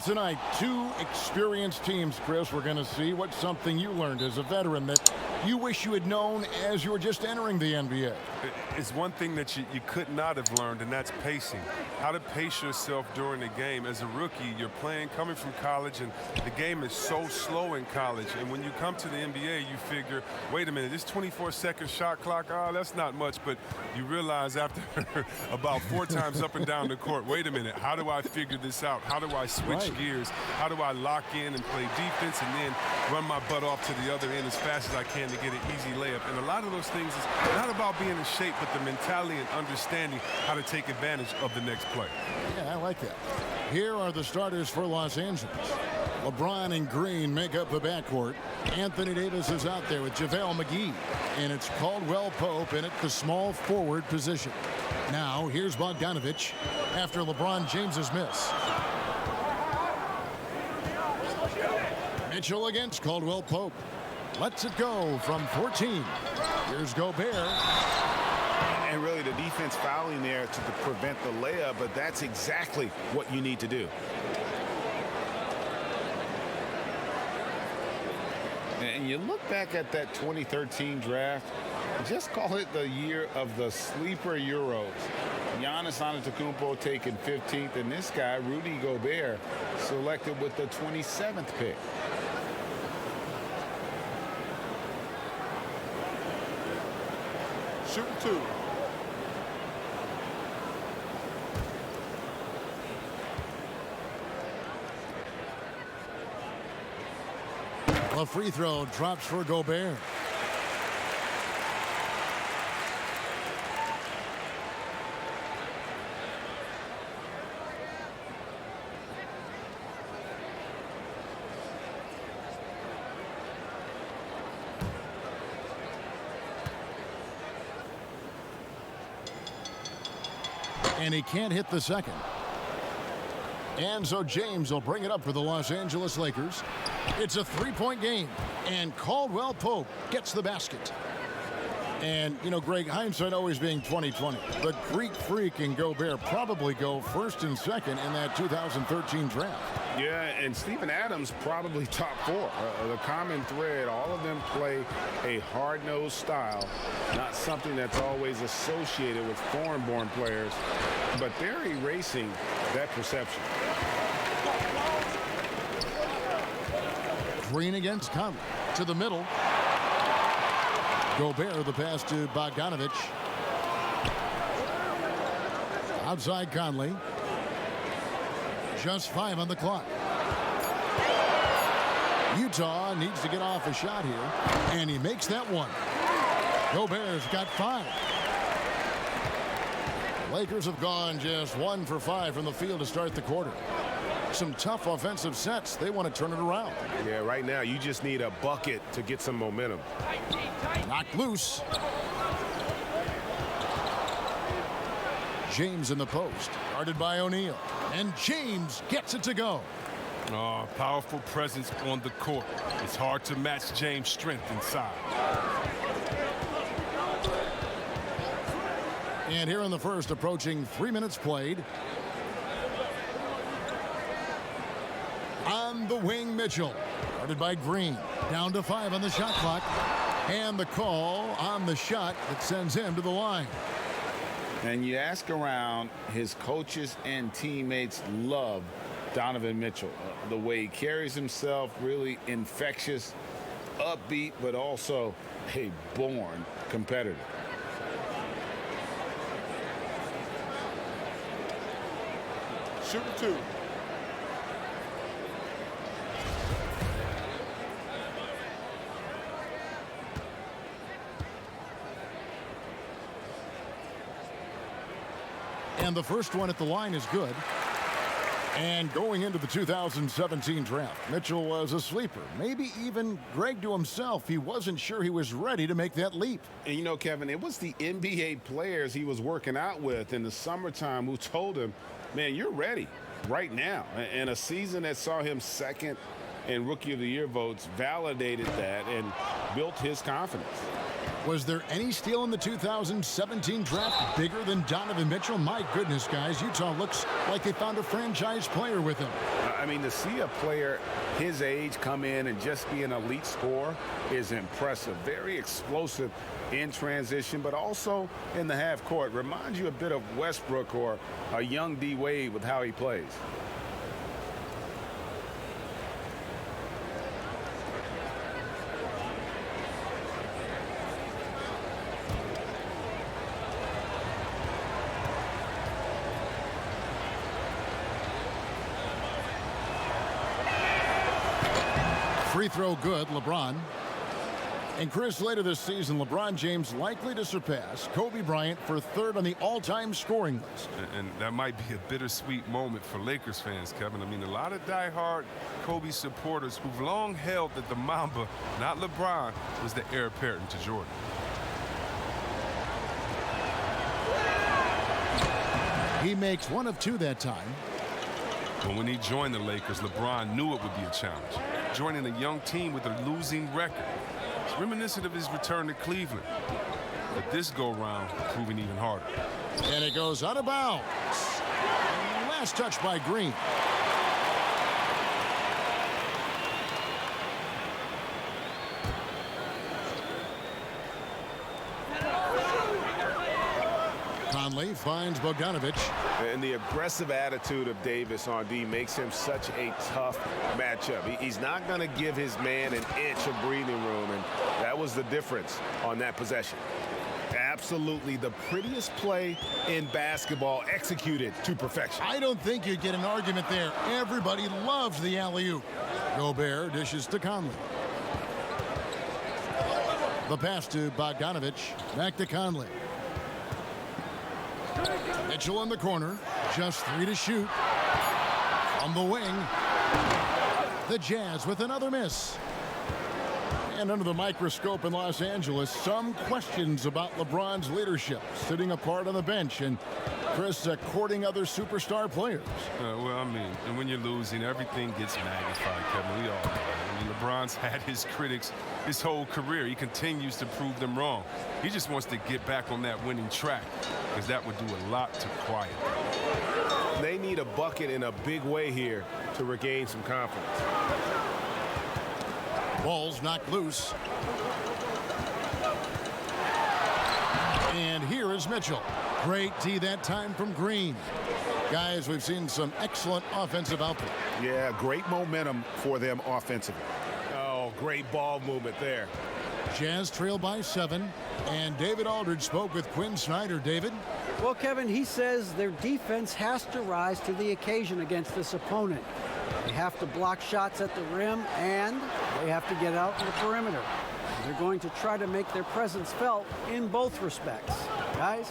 tonight, two experienced teams, Chris. We're going to see what's something you learned as a veteran that you wish you had known as you were just entering the NBA. It's one thing that you could not have learned, and that's pacing. How to pace yourself during the game. As a rookie, you're playing, coming from college, and the game is so slow in college. And when you come to the NBA, you figure, wait a minute, this 24-second shot clock, that's not much. But you realize after about 4 times up and down the court, wait a minute, how do I figure this out? How do I switch gears? How do I lock in and play defense and then run my butt off to the other end as fast as I can to get an easy layup? And a lot of those things is not about being in shape, but the mentality and understanding how to take advantage of the next play. Yeah, I like that. Here are the starters for Los Angeles. LeBron and Green make up the backcourt. Anthony Davis is out there with JaVale McGee. And it's Caldwell Pope in at the small forward position. Now, here's Bogdanovich after LeBron James's miss. Mitchell against Caldwell Pope. Lets it go from 14. Here's Gobert. And really the defense fouling there to prevent the layup, but that's exactly what you need to do. And you look back at that 2013 draft, just call it the year of the sleeper Euros. Giannis Antetokounmpo taken 15th, and this guy, Rudy Gobert, selected with the 27th pick. Shooting 2. A free throw drops for Gobert. And he can't hit the second. And so James will bring it up for the Los Angeles Lakers. It's a three-point game, and Caldwell Pope gets the basket. And, you know, Greg, hindsight always being 20/20. The Greek Freak and Gobert probably go first and second in that 2013 draft. Yeah, and Steven Adams probably top 4. The common thread, all of them play a hard-nosed style, not something that's always associated with foreign-born players, but they're erasing that perception. Green against Conley to the middle. Gobert, the pass to Bogdanovich. Outside Conley. Just 5 on the clock. Utah needs to get off a shot here, and he makes that one. Gobert's got 5. The Lakers have gone just 1 for 5 from the field to start the quarter. Some tough offensive sets. They want to turn it around. Yeah, right now you just need a bucket to get some momentum. Knocked loose. James in the post. Guarded by O'Neal. And James gets it to go. Powerful presence on the court. It's hard to match James' strength inside. And here in the first, approaching 3 minutes played. On the wing, Mitchell. Guarded by Green. Down to 5 on the shot clock. And the call on the shot that sends him to the line. And you ask around, his coaches and teammates love Donovan Mitchell. The way he carries himself, really infectious, upbeat, but also a born competitor. Shooting 2. And the first one at the line is good. And going into the 2017 draft, Mitchell was a sleeper. Maybe even Greg to himself, he wasn't sure he was ready to make that leap. And you know, Kevin, it was the NBA players he was working out with in the summertime who told him, man, you're ready right now. And a season that saw him second in Rookie of the Year votes validated that and built his confidence. Was there any steal in the 2017 draft bigger than Donovan Mitchell? My goodness, guys, Utah looks like they found a franchise player with him. I mean, to see a player his age come in and just be an elite scorer is impressive. Very explosive in transition, but also in the half court. Reminds you a bit of Westbrook or a young D. Wade with how he plays. Free throw good, LeBron. And Chris, later this season, LeBron James likely to surpass Kobe Bryant for third on the all-time scoring list. And that might be a bittersweet moment for Lakers fans, Kevin. I mean, a lot of diehard Kobe supporters who've long held that the Mamba, not LeBron, was the heir apparent to Jordan. He makes one of two that time. But when he joined the Lakers, LeBron knew it would be a challenge. Joining a young team with a losing record. It's reminiscent of his return to Cleveland. But this go-round proving even harder. And it goes out of bounds. Last touch by Green. Conley finds Bogdanovic. And the aggressive attitude of Davis on D makes him such a tough matchup. He's not going to give his man an inch of breathing room, and that was the difference on that possession. Absolutely the prettiest play in basketball, executed to perfection. I don't think you'd get an argument there. Everybody loves the alley-oop. Gobert dishes to Conley. The pass to Bogdanovic. Back to Conley. Mitchell in the corner. Just 3 to shoot. On the wing. The Jazz with another miss. And under the microscope in Los Angeles, some questions about LeBron's leadership, sitting apart on the bench, and Chris courting other superstar players. Well, I mean, and when you're losing, everything gets magnified, Kevin. We all know that. I mean, LeBron's had his critics his whole career. He continues to prove them wrong. He just wants to get back on that winning track, because that would do a lot to quiet them. They need a bucket in a big way here to regain some confidence. Ball's knocked loose. And here is Mitchell. Great D that time from Green. Guys, we've seen some excellent offensive output. Yeah, great momentum for them offensively. Oh, great ball movement there. Jazz trail by 7. And David Aldridge spoke with Quinn Snyder. David? Well, Kevin, he says their defense has to rise to the occasion against this opponent. They have to block shots at the rim, and they have to get out in the perimeter. They're going to try to make their presence felt in both respects. Guys?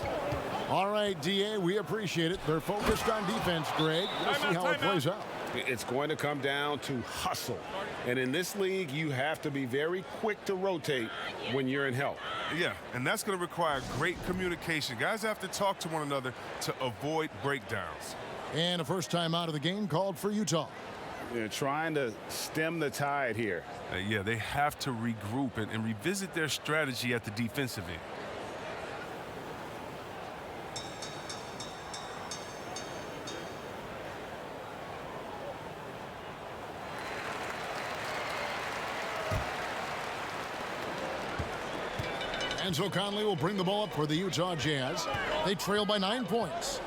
All right, DA, we appreciate it. They're focused on defense, Greg. We'll see how it plays out. It's going to come down to hustle. And in this league, you have to be very quick to rotate when you're in help. Yeah, and that's going to require great communication. Guys have to talk to one another to avoid breakdowns. And a first time out of the game called for Utah. They're trying to stem the tide here. Yeah, they have to regroup and revisit their strategy at the defensive end. And so Conley will bring the ball up for the Utah Jazz. They trail by 9 points.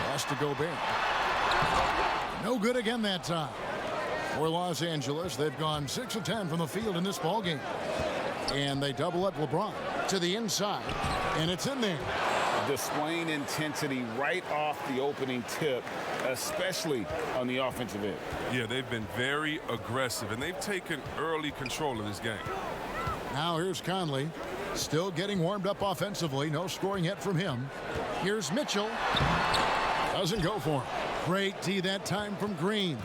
Pass to Gobert. No good again that time. For Los Angeles, they've gone 6 of 10 from the field in this ballgame. And they double up LeBron to the inside. And it's in there. Displaying intensity right off the opening tip, especially on the offensive end. Yeah, they've been very aggressive, and they've taken early control of this game. Now here's Conley. Still getting warmed up offensively. No scoring yet from him. Here's Mitchell. Doesn't go for him. Great D that time from Green.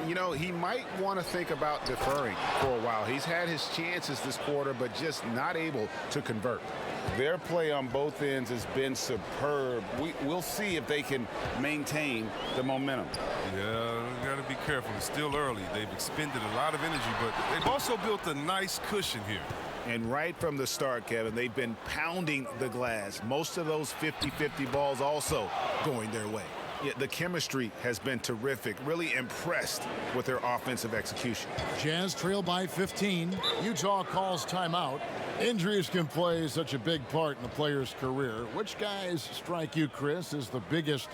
You know, he might want to think about deferring for a while. He's had his chances this quarter, but just not able to convert. Their play on both ends has been superb. We'll see if they can maintain the momentum. Yeah, got to to be careful. It's still early. They've expended a lot of energy, but they've also built a nice cushion here. And right from the start, Kevin, they've been pounding the glass. Most of those 50-50 balls also going their way. Yeah, the chemistry has been terrific. Really impressed with their offensive execution. Jazz trail by 15. Utah calls timeout. Injuries can play such a big part in a player's career. Which guys strike you, Chris, as the biggest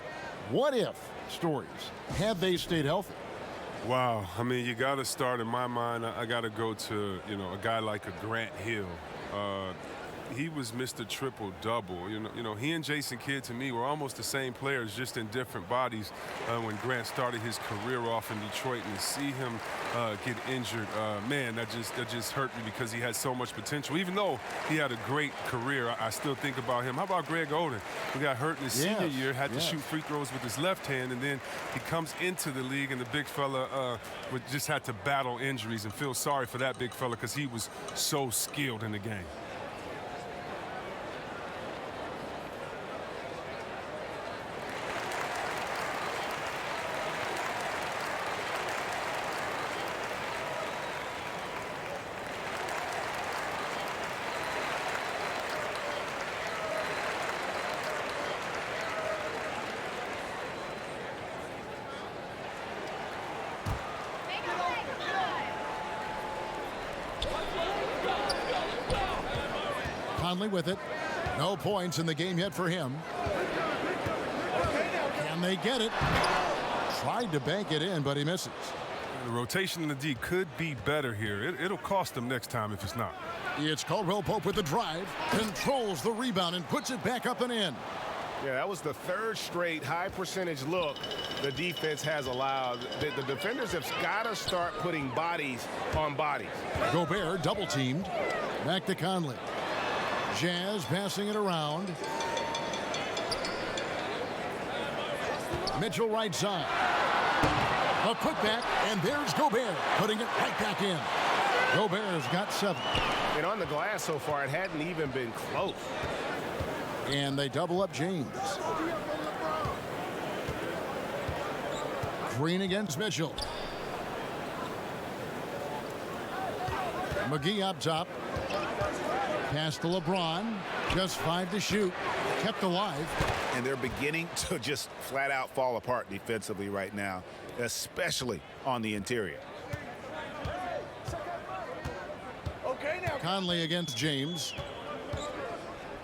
what-if stories had they stayed healthy? Wow. I mean, you got to start, in my mind, I got to go to, a guy like a Grant Hill. He was Mr. Triple-Double. He and Jason Kidd, to me, were almost the same players, just in different bodies when Grant started his career off in Detroit. And to see him get injured, man, that just hurt me because he had so much potential. Even though he had a great career, I still think about him. How about Greg Oden, who got hurt in his senior year, had to shoot free throws with his left hand, and then he comes into the league, and the big fella just had to battle injuries, and feel sorry for that big fella because he was so skilled in the game. Conley with it. No points in the game yet for him. Can they get it? Tried to bank it in, but he misses. The rotation in the D could be better here. It'll cost them next time if it's not. It's Caldwell Pope with the drive. Controls the rebound and puts it back up and in. Yeah, that was the third straight high percentage look the defense has allowed. The defenders have got to start putting bodies on bodies. Gobert double teamed. Back to Conley. Jazz passing it around. Mitchell right side. A putback, and there's Gobert putting it right back in. Gobert's got 7. And on the glass so far, it hadn't even been close. And they double up James. Green against Mitchell. McGee up top. Pass to LeBron. Just 5 to shoot. Kept alive. And they're beginning to just flat out fall apart defensively right now, especially on the interior. Okay, now. Conley against James.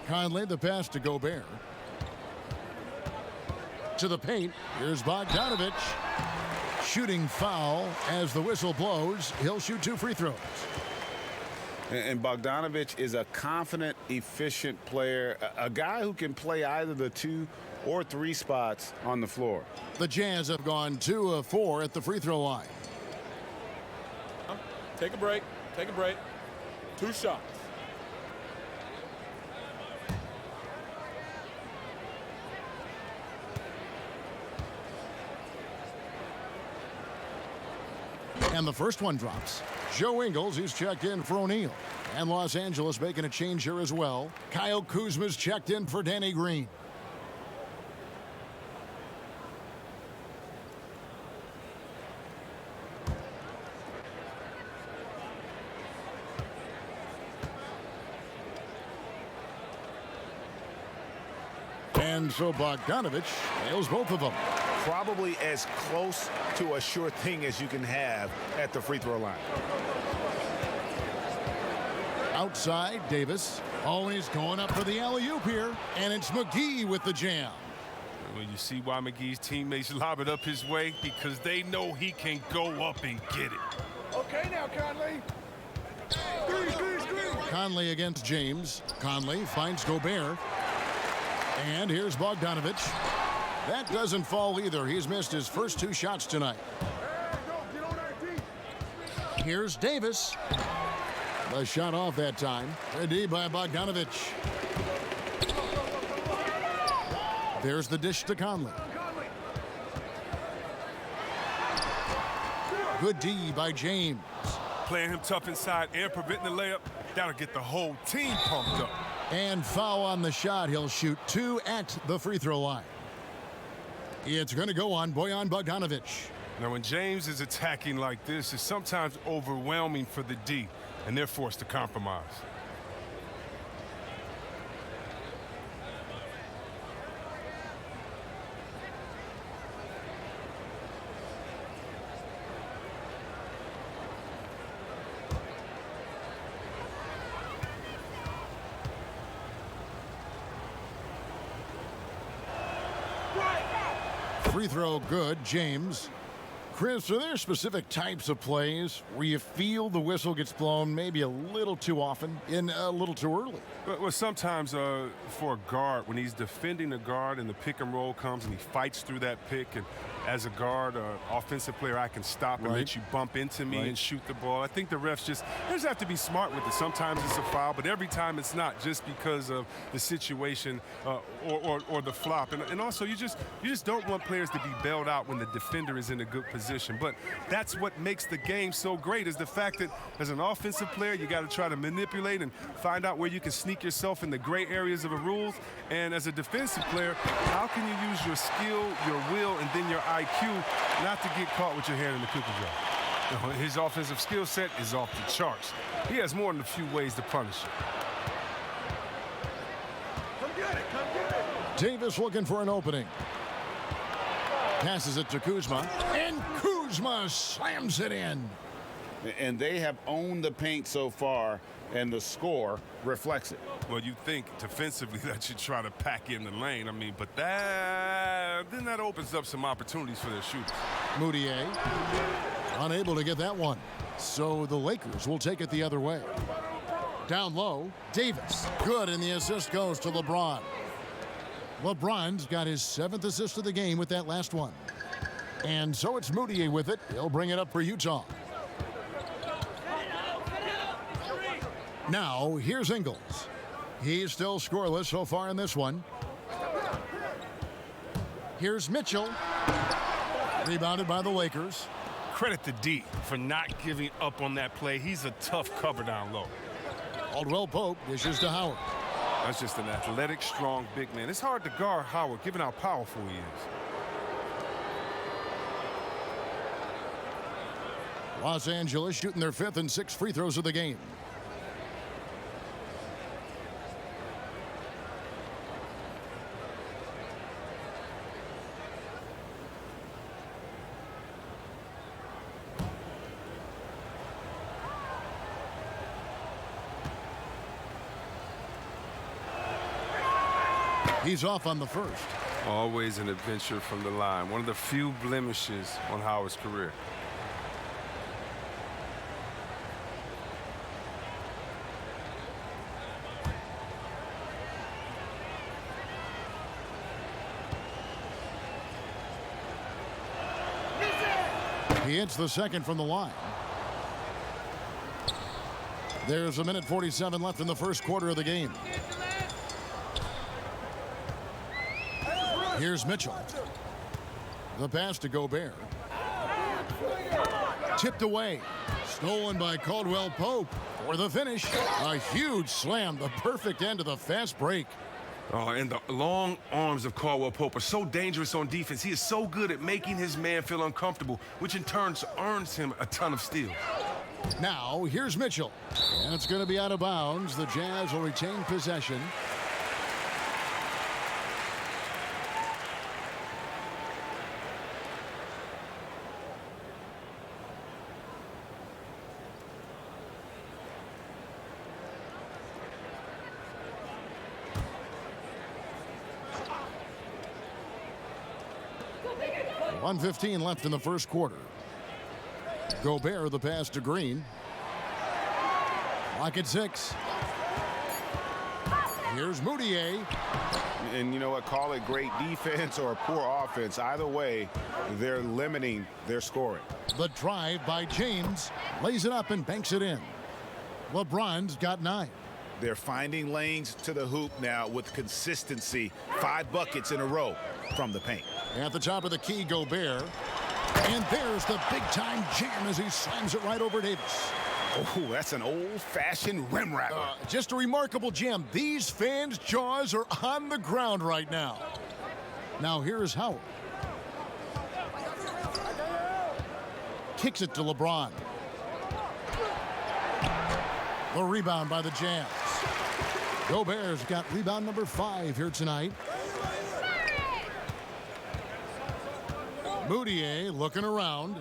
Conley, the pass to Gobert. To the paint. Here's Bogdanovich. Shooting foul as the whistle blows. He'll shoot 2 free throws. And Bogdanovich is a confident, efficient player, a guy who can play either the 2 or 3 spots on the floor. The Jazz have gone 2 of 4 at the free throw line. Take a break. Take a break. 2 shots. And the first one drops. Joe Ingles, he's checked in for O'Neal. And Los Angeles making a change here as well. Kyle Kuzma's checked in for Danny Green. And so Bogdanovich nails both of them. Probably as close to a sure thing as you can have at the free throw line. Outside, Davis. Always going up for the alley-oop here. And it's McGee with the jam. Well, you see why McGee's teammates lob it up his way? Because they know he can go up and get it. Okay, now, Conley. Conley against James. Conley finds Gobert. And here's Bogdanovich. That doesn't fall either. He's missed his first 2 shots tonight. Here's Davis. The shot off that time. A D by Bogdanovich. There's the dish to Conley. Good D by James. Playing him tough inside and preventing the layup. That'll get the whole team pumped up. And foul on the shot. He'll shoot 2 at the free throw line. It's going to go on Bojan Bogdanovich. Now, when James is attacking like this, it's sometimes overwhelming for the D, and they're forced to compromise. Free throw good, James. Chris, are there specific types of plays where you feel the whistle gets blown maybe a little too often and a little too early? Well, sometimes for a guard, when he's defending a guard and the pick and roll comes and he fights through that pick, and as a guard, offensive player, I can stop and let you bump into me and shoot the ball. I think the refs just have to be smart with it. Sometimes it's a foul, but every time it's not, just because of the situation or the flop. And also, you just don't want players to be bailed out when the defender is in a good position. But that's what makes the game so great, is the fact that as an offensive player, you got to try to manipulate and find out where you can sneak yourself in the gray areas of the rules. And as a defensive player, how can you use your skill, your will, and then your IQ not to get caught with your hand in the cookie jar? His offensive skill set is off the charts. He has more than a few ways to punish it. Come get it, come get it. Davis looking for an opening. Passes it to Kuzma, and Kuzma slams it in. And they have owned the paint so far, and the score reflects it. Well, you think defensively that you try to pack in the lane. I mean, but then that opens up some opportunities for their shooters. Moutier unable to get that one. So the Lakers will take it the other way. Down low, Davis. Good, and the assist goes to LeBron. LeBron's got his 7th assist of the game with that last one. And so it's Moutier with it. He'll bring it up for Utah. Now, here's Ingles. He's still scoreless so far in this one. Here's Mitchell. Rebounded by the Lakers. Credit to D for not giving up on that play. He's a tough cover down low. Caldwell Pope dishes to Howard. That's just an athletic, strong, big man. It's hard to guard Howard, given how powerful he is. Los Angeles shooting their 5th and 6th free throws of the game. He's off on the first. Always an adventure from the line. One of the few blemishes on Howard's career. He hits the second from the line. There's a minute 47 left in the first quarter of the game. Here's Mitchell. The pass to Gobert. Tipped away. Stolen by Caldwell Pope for the finish. A huge slam, the perfect end of the fast break. Oh, and the long arms of Caldwell Pope are so dangerous on defense. He is so good at making his man feel uncomfortable, which in turn earns him a ton of steals. Now, here's Mitchell. And it's going to be out of bounds. The Jazz will retain possession. .115 left in the first quarter. Gobert, the pass to Green. Lock at 6. Here's Moutier. And you know what? Call it great defense or poor offense. Either way, they're limiting their scoring. The drive by James. Lays it up and banks it in. LeBron's got 9. They're finding lanes to the hoop now with consistency. 5 buckets in a row from the paint. At the top of the key, Gobert. And there's the big-time jam as he slams it right over Davis. Oh, that's an old-fashioned rim rattler. Just a remarkable jam. These fans' jaws are on the ground right now. Now here's Howard. kicks it to LeBron. The rebound by the Jazz. Gobert's got rebound number 5 here tonight. Moutier looking around.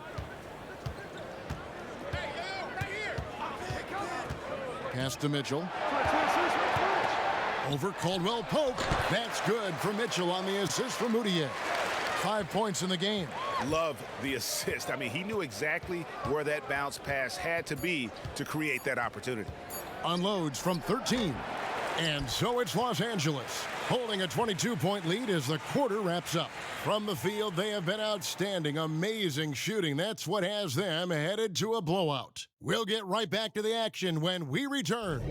Pass to Mitchell. Over Caldwell Pope. That's good for Mitchell on the assist for Moutier. 5 points in the game. Love the assist. I mean, he knew exactly where that bounce pass had to be to create that opportunity. Unloads from 13. And so it's Los Angeles, holding a 22-point lead as the quarter wraps up. From the field, they have been outstanding, amazing shooting. That's what has them headed to a blowout. We'll get right back to the action when we return.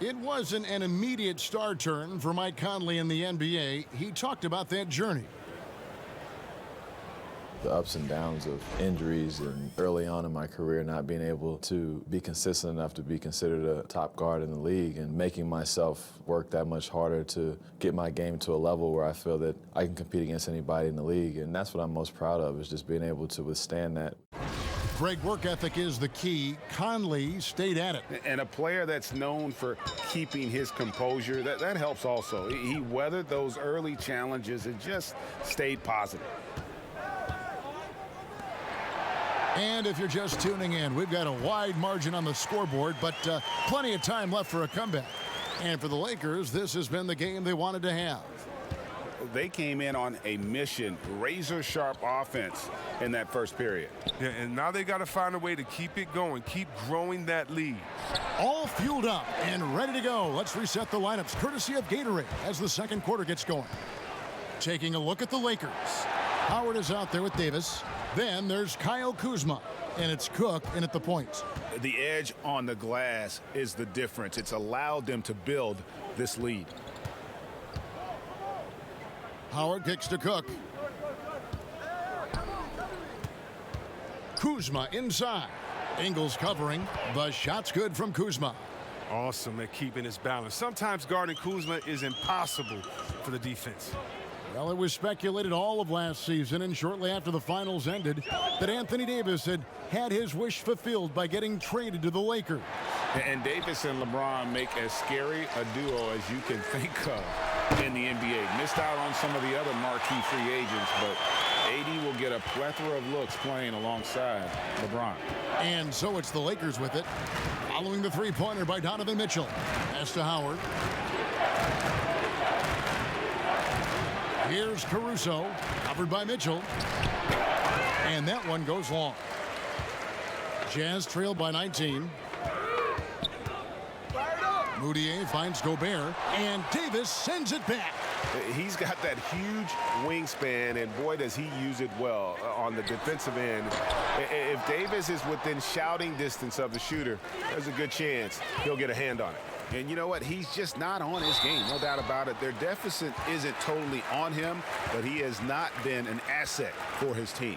It wasn't an immediate star turn for Mike Conley in the NBA. He talked about that journey. The ups and downs of injuries and early on in my career not being able to be consistent enough to be considered a top guard in the league and making myself work that much harder to get my game to a level where I feel that I can compete against anybody in the league. And that's what I'm most proud of, is just being able to withstand that. Great work ethic is the key. Conley stayed at it. And a player that's known for keeping his composure, that helps also. He weathered those early challenges and just stayed positive. And if you're just tuning in, we've got a wide margin on the scoreboard, but plenty of time left for a comeback. And for the Lakers, this has been the game they wanted to have. They came in on a mission, razor-sharp offense in that first period. Yeah, and now they got to find a way to keep it going, keep growing that lead. All fueled up and ready to go. Let's reset the lineups, courtesy of Gatorade, as the second quarter gets going. Taking a look at the Lakers. Howard is out there with Davis. Then there's Kyle Kuzma, and it's Cook in at the point. The edge on the glass is the difference. It's allowed them to build this lead. Howard kicks to Cook. Kuzma inside. Ingles covering. The shot's good from Kuzma. Awesome at keeping his balance. Sometimes guarding Kuzma is impossible for the defense. Well, it was speculated all of last season and shortly after the finals ended that Anthony Davis had his wish fulfilled by getting traded to the Lakers. And Davis and LeBron make as scary a duo as you can think of in the NBA. Missed out on some of the other marquee free agents, but AD will get a plethora of looks playing alongside LeBron. And so it's the Lakers with it. Following the three-pointer by Donovan Mitchell. Pass to Howard. Here's Caruso, covered by Mitchell. And that one goes long. Jazz trailed by 19. Moutier finds Gobert, and Davis sends it back. He's got that huge wingspan, and boy, does he use it well on the defensive end. If Davis is within shouting distance of the shooter, there's a good chance he'll get a hand on it. And you know what? He's just not on his game, no doubt about it. Their deficit isn't totally on him, but he has not been an asset for his team.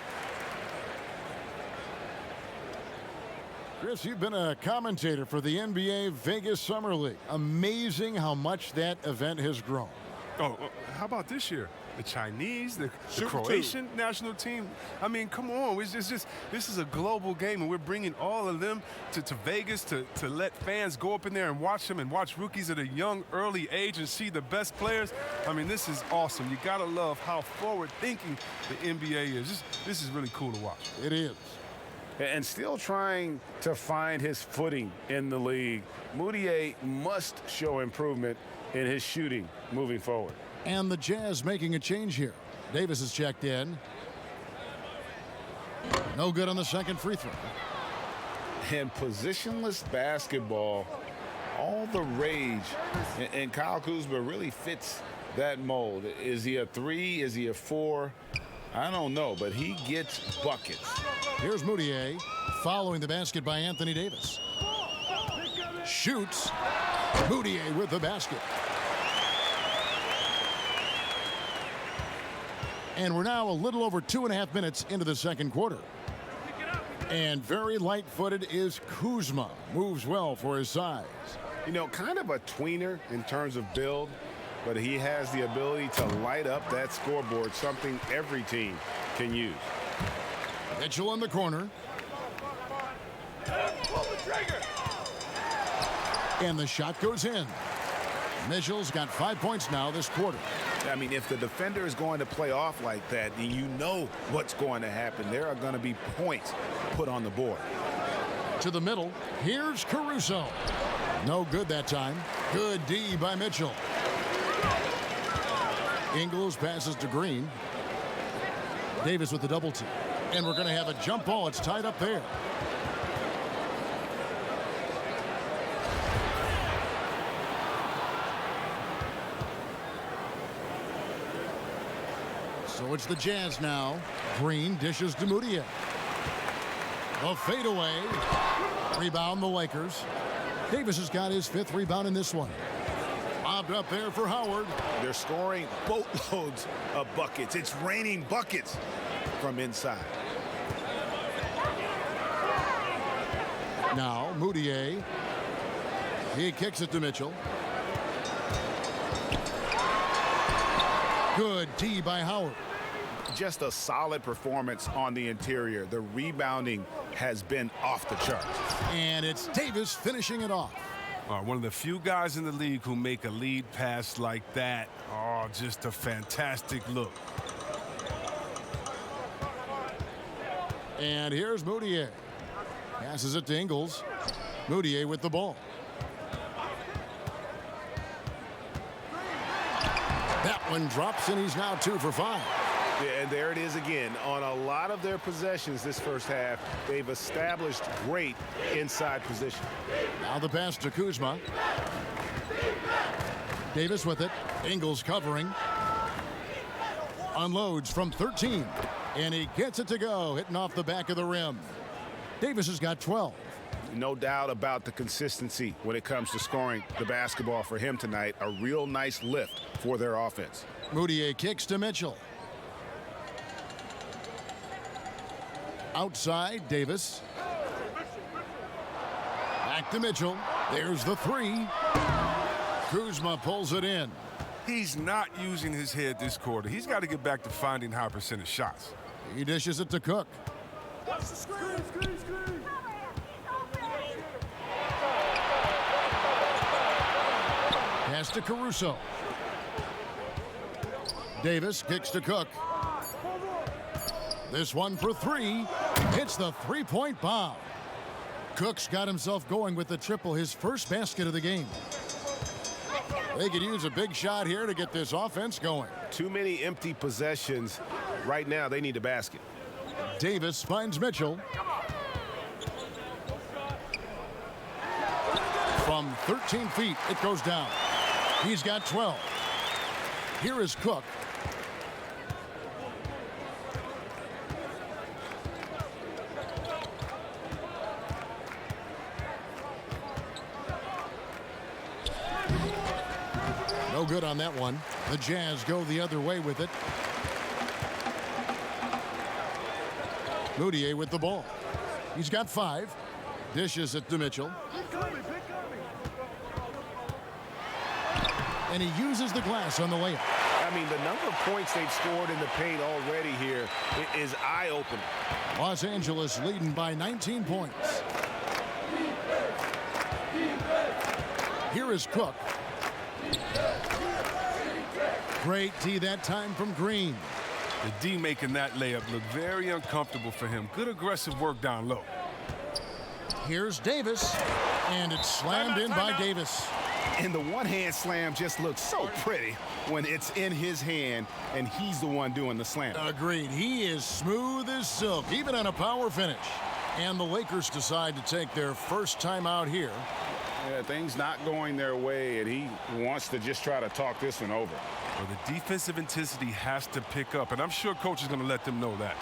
Chris, you've been a commentator for the NBA Vegas Summer League. Amazing how much that event has grown. Oh, how about this year? The Chinese, the Croatian national team. I mean, come on. It's just this is a global game, and we're bringing all of them to Vegas to let fans go up in there and watch them and watch rookies at a young, early age and see the best players. I mean, this is awesome. You got to love how forward-thinking the NBA is. This is really cool to watch. It is. And still trying to find his footing in the league. Moutier must show improvement in his shooting moving forward. And the Jazz making a change here. Davis is checked in. No good on the second free throw. And positionless basketball, all the rage. And Kyle Kuzma really fits that mold. Is he a 3? Is he a 4? I don't know, but he gets buckets. Here's Moutier following the basket by Anthony Davis. Shoots. Moutier with the basket. And we're now a little over 2.5 minutes into the second quarter. And very light-footed is Kuzma. Moves well for his size. You know, kind of a tweener in terms of build, but he has the ability to light up that scoreboard, something every team can use. Mitchell in the corner. Pull the trigger. And the shot goes in. Mitchell's got 5 points now this quarter. I mean, if the defender is going to play off like that, then you know what's going to happen. There are going to be points put on the board. To the middle, here's Caruso. No good that time. Good D by Mitchell. Ingles passes to Green. Davis with the double team. And we're going to have a jump ball. It's tied up there. So it's the Jazz now. Green dishes to Moutier. A fadeaway. Rebound the Lakers. Davis has got his 5th rebound in this one. Lobbed up there for Howard. They're scoring boatloads of buckets. It's raining buckets from inside. Now Moutier. He kicks it to Mitchell. Good D by Howard. Just a solid performance on the interior. The rebounding has been off the charts. And it's Davis finishing it off. One of the few guys in the league who make a lead pass like that. Oh, just a fantastic look. And here's Moutier. Passes it to Ingles. Moutier with the ball. That one drops, and he's now 2 for 5. Yeah, and there it is again. On a lot of their possessions this first half, they've established great inside position. Now the pass to Kuzma. Davis with it. Ingles covering. Unloads from 13. And he gets it to go, hitting off the back of the rim. Davis has got 12. No doubt about the consistency when it comes to scoring the basketball for him tonight. A real nice lift for their offense. Moutier kicks to Mitchell. Outside, Davis. Back to Mitchell. There's the 3. Kuzma pulls it in. He's not using his head this quarter. He's got to get back to finding high percentage shots. He dishes it to Cook. Pass to Caruso. Davis kicks to Cook. This one for 3. Hits the 3-point bomb. Cook's got himself going with the triple, his first basket of the game. They could use a big shot here to get this offense going. Too many empty possessions. Right now, they need a basket. Davis finds Mitchell. From 13 feet, it goes down. He's got 12. Here is Cook. No good on that one. The Jazz go the other way with it. Moutier with the ball. He's got 5. Dishes it to Mitchell. And he uses the glass on the layup. I mean, the number of points they've scored in the paint already here is eye-opening. Los Angeles leading by 19 points. Here is Cook. Great D that time from Green. The D making that layup look very uncomfortable for him. Good aggressive work down low. Here's Davis, and it's slammed in by Davis. And the one-hand slam just looks so pretty when it's in his hand and he's the one doing the slam. Agreed. He is smooth as silk, even on a power finish. And the Lakers decide to take their first time out here. Yeah, things not going their way, and he wants to just try to talk this one over. Well, the defensive intensity has to pick up, and I'm sure coach is going to let them know that.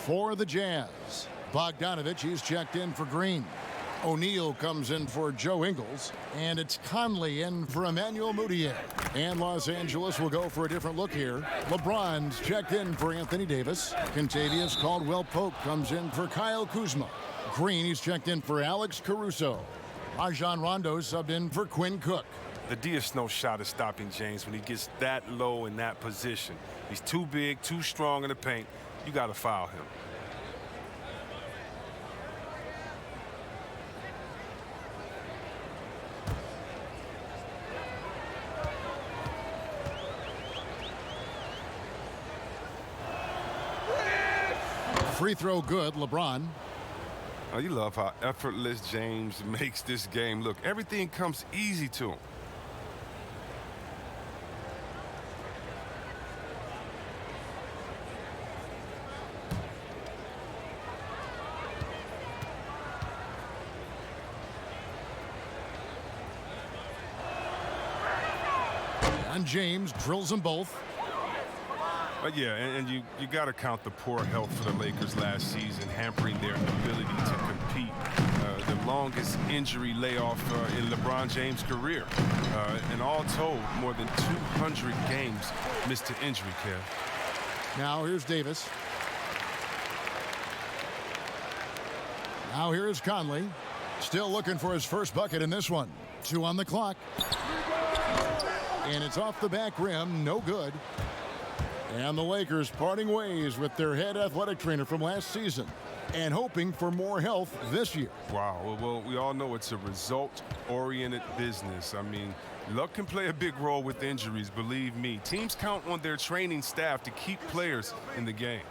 For the Jazz, Bogdanovich, he's checked in for Green. O'Neal comes in for Joe Ingles, and it's Conley in for Emmanuel Mudiay. And Los Angeles will go for a different look here. LeBron's checked in for Anthony Davis. Contavious Caldwell-Pope comes in for Kyle Kuzma. Green, he's checked in for Alex Caruso. Rajon Rondo subbed in for Quinn Cook. The D is no shot at stopping James when he gets that low in that position. He's too big, too strong in the paint. You got to foul him. Free throw good, LeBron. Oh, you love how effortless James makes this game look. Everything comes easy to him. And James drills them both. But yeah, and you got to count the poor health for the Lakers last season, hampering their ability to compete. The longest injury layoff in LeBron James' career. And all told, more than 200 games missed to injury, Kev. Now here's Davis. Now here is Conley. Still looking for his first bucket in this one. 2 on the clock. And it's off the back rim, no good. And the Lakers parting ways with their head athletic trainer from last season and hoping for more health this year. Wow, well, we all know it's a result-oriented business. I mean, luck can play a big role with injuries, believe me. Teams count on their training staff to keep players in the game.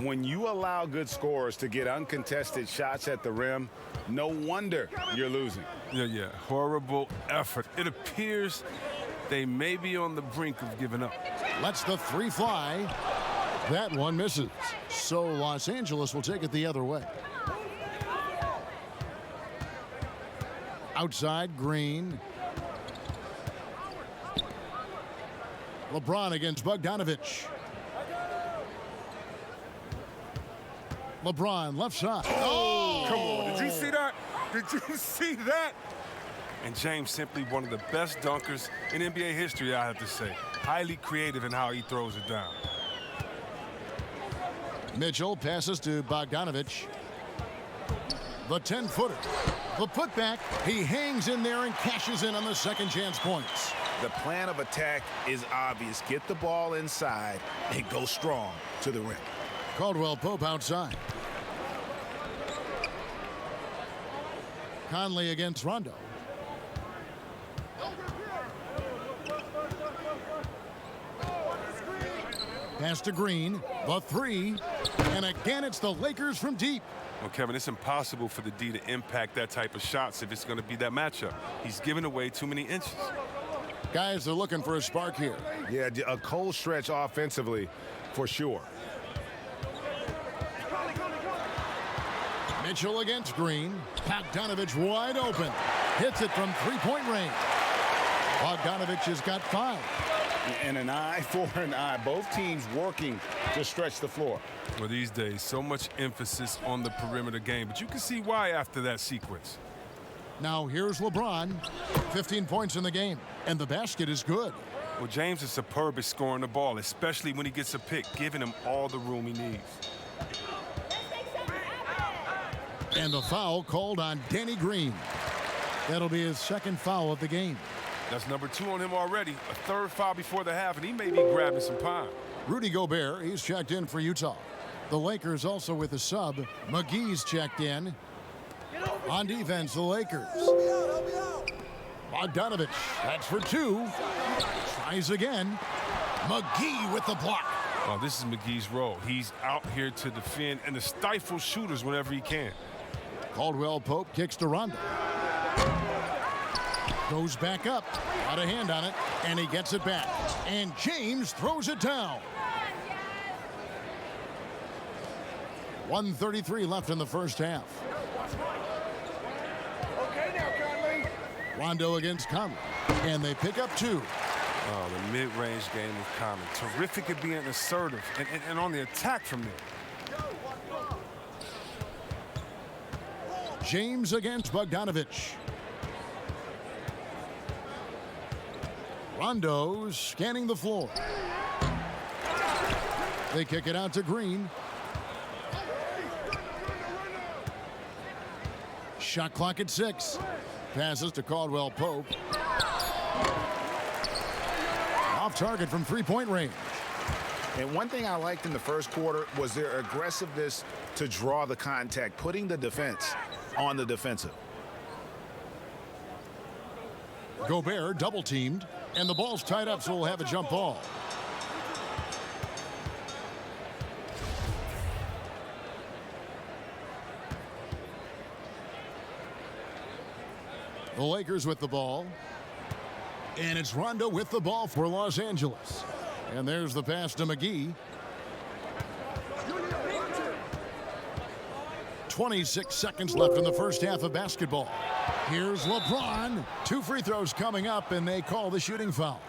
When you allow good scorers to get uncontested shots at the rim, no wonder you're losing. Yeah, horrible effort. It appears they may be on the brink of giving up. Lets the 3 fly. That one misses. So Los Angeles will take it the other way. Outside, Green. LeBron against Bogdanovich. LeBron left side. Oh! Come on, did you see that? Did you see that? And James simply one of the best dunkers in NBA history, I have to say. Highly creative in how he throws it down. Mitchell passes to Bogdanovich. The 10-footer. The putback. He hangs in there and cashes in on the second chance points. The plan of attack is obvious. Get the ball inside and go strong to the rim. Caldwell-Pope outside. Conley against Rondo. Pass to Green, the 3, and again it's the Lakers from deep. Well, Kevin, it's impossible for the D to impact that type of shots if it's going to be that matchup. He's giving away too many inches. Guys are looking for a spark here. Yeah, a cold stretch offensively for sure. Mitchell against Green. Bogdanovich wide open. Hits it from 3-point range. Bogdanovich has got 5. And an eye for an eye. Both teams working to stretch the floor. Well, these days, so much emphasis on the perimeter game, but you can see why after that sequence. Now here's LeBron. 15 points in the game, and the basket is good. Well, James is superb at scoring the ball, especially when he gets a pick, giving him all the room he needs. And the foul called on Danny Green. That'll be his second foul of the game. That's number 2 on him already. A 3rd foul before the half, and he may be grabbing some pine. Rudy Gobert, he's checked in for Utah. The Lakers also with a sub. McGee's checked in. On defense, the Lakers. Bogdanovich, that's for 2. Tries again. McGee with the block. Oh, this is McGee's role. He's out here to defend and to stifle shooters whenever he can. Caldwell-Pope kicks to Rondo. Goes back up. Got a hand on it, and he gets it back. And James throws it down. 1:33 left in the first half. Okay now, Conley. Rondo against Conley. And they pick up 2. Oh, the mid-range game of Conley. Terrific at being assertive and on the attack from there. James against Bogdanovich. Rondo scanning the floor. They kick it out to Green. Shot clock at 6. Passes to Caldwell Pope. Off target from three-point range. And one thing I liked in the first quarter was their aggressiveness to draw the contact, putting the defense on the defensive. Gobert double teamed, and the ball's tied up, so we'll have a jump ball. The Lakers with the ball. And it's Rondo with the ball for Los Angeles. And there's the pass to McGee. 26 seconds left in the first half of basketball. Here's LeBron. 2 free throws coming up, and they call the shooting foul.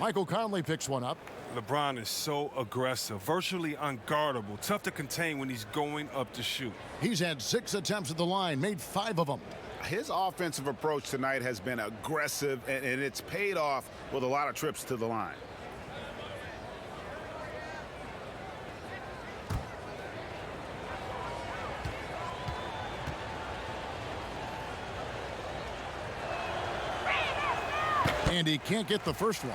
Michael Conley picks one up. LeBron is so aggressive, virtually unguardable, tough to contain when he's going up to shoot. He's had 6 attempts at the line, made 5 of them. His offensive approach tonight has been aggressive, and it's paid off with a lot of trips to the line. And he can't get the first one.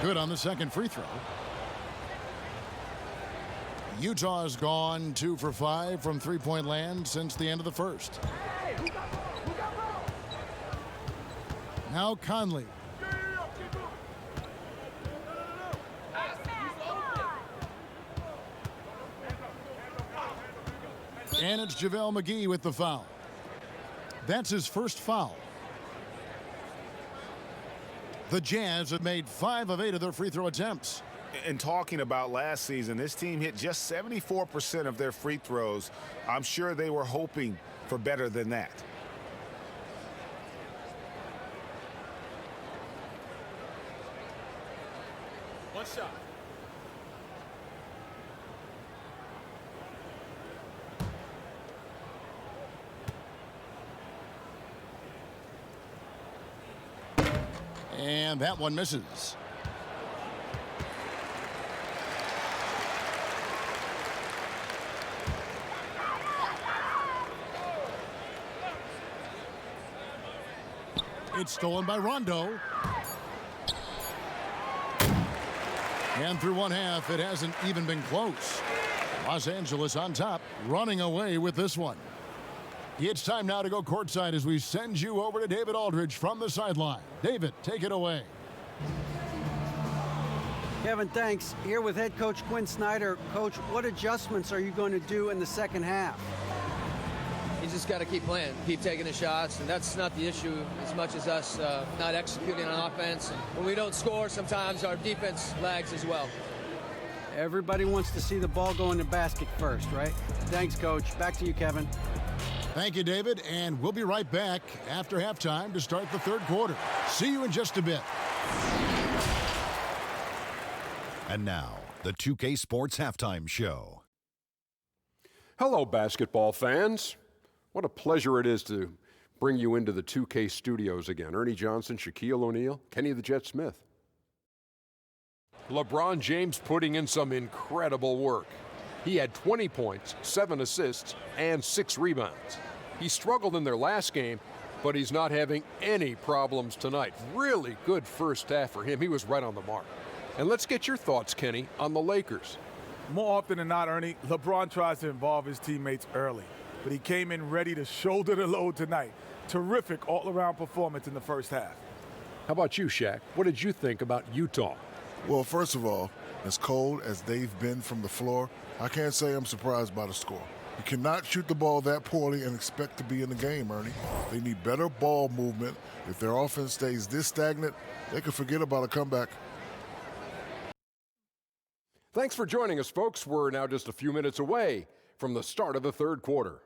Good on the second free throw. Utah's gone 2 for 5 from three-point land since the end of the first. Now Conley. And it's JaVale McGee with the foul. That's his first foul. The Jazz have made 5 of 8 of their free throw attempts. And talking about last season, this team hit just 74% of their free throws. I'm sure they were hoping for better than that. One shot. And that one misses. It's stolen by Rondo. And through one half, it hasn't even been close. Los Angeles on top, running away with this one. It's time now to go courtside as we send you over to David Aldridge from the sideline. David, take it away. Kevin, thanks. Here with head coach Quinn Snyder. Coach, what adjustments are you going to do in the second half? You just got to keep playing, keep taking the shots, and that's not the issue as much as us not executing on offense. When we don't score, sometimes our defense lags as well. Everybody wants to see the ball go in the basket first, right? Thanks, Coach. Back to you, Kevin. Thank you, David, and we'll be right back after halftime to start the third quarter. See you in just a bit. And now, the 2K Sports Halftime Show. Hello, basketball fans. What a pleasure it is to bring you into the 2K studios again. Ernie Johnson, Shaquille O'Neal, Kenny the Jet Smith. LeBron James putting in some incredible work. He had 20 points, 7 assists, and 6 rebounds. He struggled in their last game, but he's not having any problems tonight. Really good first half for him. He was right on the mark. And let's get your thoughts, Kenny, on the Lakers. More often than not, Ernie, LeBron tries to involve his teammates early, but he came in ready to shoulder the load tonight. Terrific all-around performance in the first half. How about you, Shaq? What did you think about Utah? Well, first of all, as cold as they've been from the floor, I can't say I'm surprised by the score. You cannot shoot the ball that poorly and expect to be in the game, Ernie. They need better ball movement, If their offense stays this stagnant, they could forget about a comeback. Thanks for joining us, folks. We're now just a few minutes away from the start of the third quarter.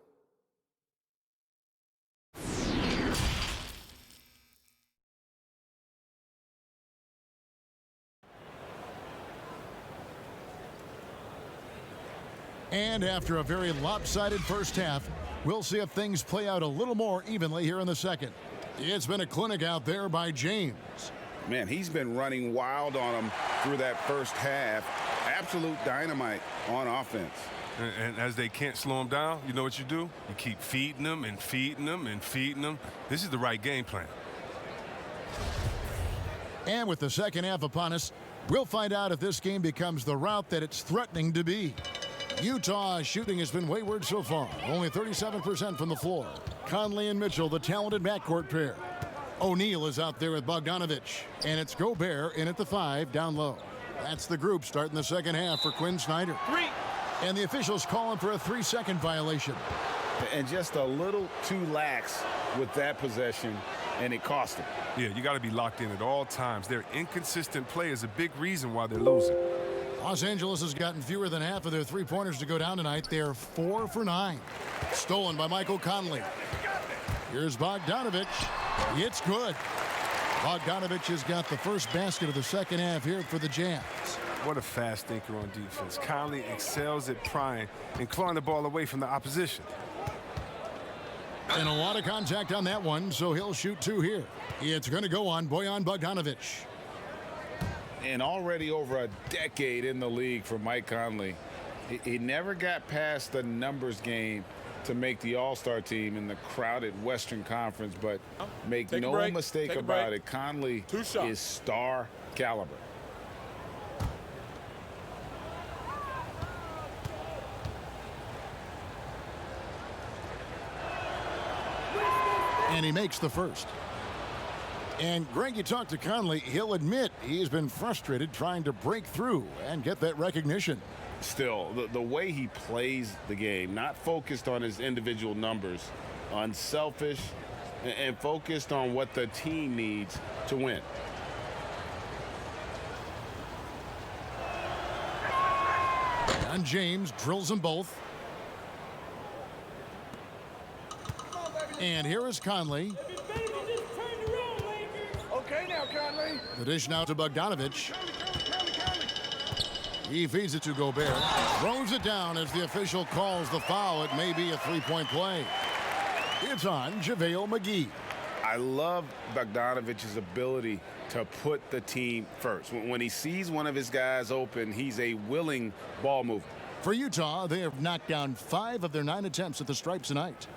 And after a very lopsided first half, we'll see if things play out a little more evenly here in the second. It's been a clinic out there by James. Man, he's been running wild on them through that first half. Absolute dynamite on offense. And as they can't slow him down, you know what you do? You keep feeding them and feeding them and feeding them. This is the right game plan. And with the second half upon us, we'll find out if this game becomes the route that it's threatening to be. Utah's shooting has been wayward so far, only 37% from the floor. Conley and Mitchell, the talented backcourt pair. O'Neal is out there with Bogdanovich, and it's Gobert in at the 5 down low. That's the group starting the second half for Quinn Snyder. 3. And the officials calling for a 3-second violation. And just a little too lax with that possession, and it cost him. Yeah, you got to be locked in at all times. Their inconsistent play is a big reason why they're losing. Los Angeles has gotten fewer than half of their three-pointers to go down tonight. They're 4 for 9. Stolen by Michael Conley. Here's Bogdanovich. It's good. Bogdanovich has got the first basket of the second half here for the Jazz. What a fast thinker on defense. Conley excels at prying and clawing the ball away from the opposition. And a lot of contact on that one, so he'll shoot 2 here. It's going to go on Bojan Bogdanovich. And already over a decade in the league for Mike Conley. He never got past the numbers game to make the All-Star team in the crowded Western Conference, but make no mistake about it, Conley is star caliber. And he makes the first. And Greg, you talk to Conley, he'll admit he's been frustrated trying to break through and get that recognition. Still, the way he plays the game, not focused on his individual numbers, unselfish, and focused on what the team needs to win. And James drills them both. And here is Conley. Okay now, Conley. The dish now to Bogdanovich. He feeds it to Gobert. Throws it down as the official calls the foul. It may be a three-point play. It's on JaVale McGee. I love Bogdanovich's ability to put the team first. When he sees one of his guys open, he's a willing ball mover. For Utah, they have knocked down 5 of their 9 attempts at the stripe tonight.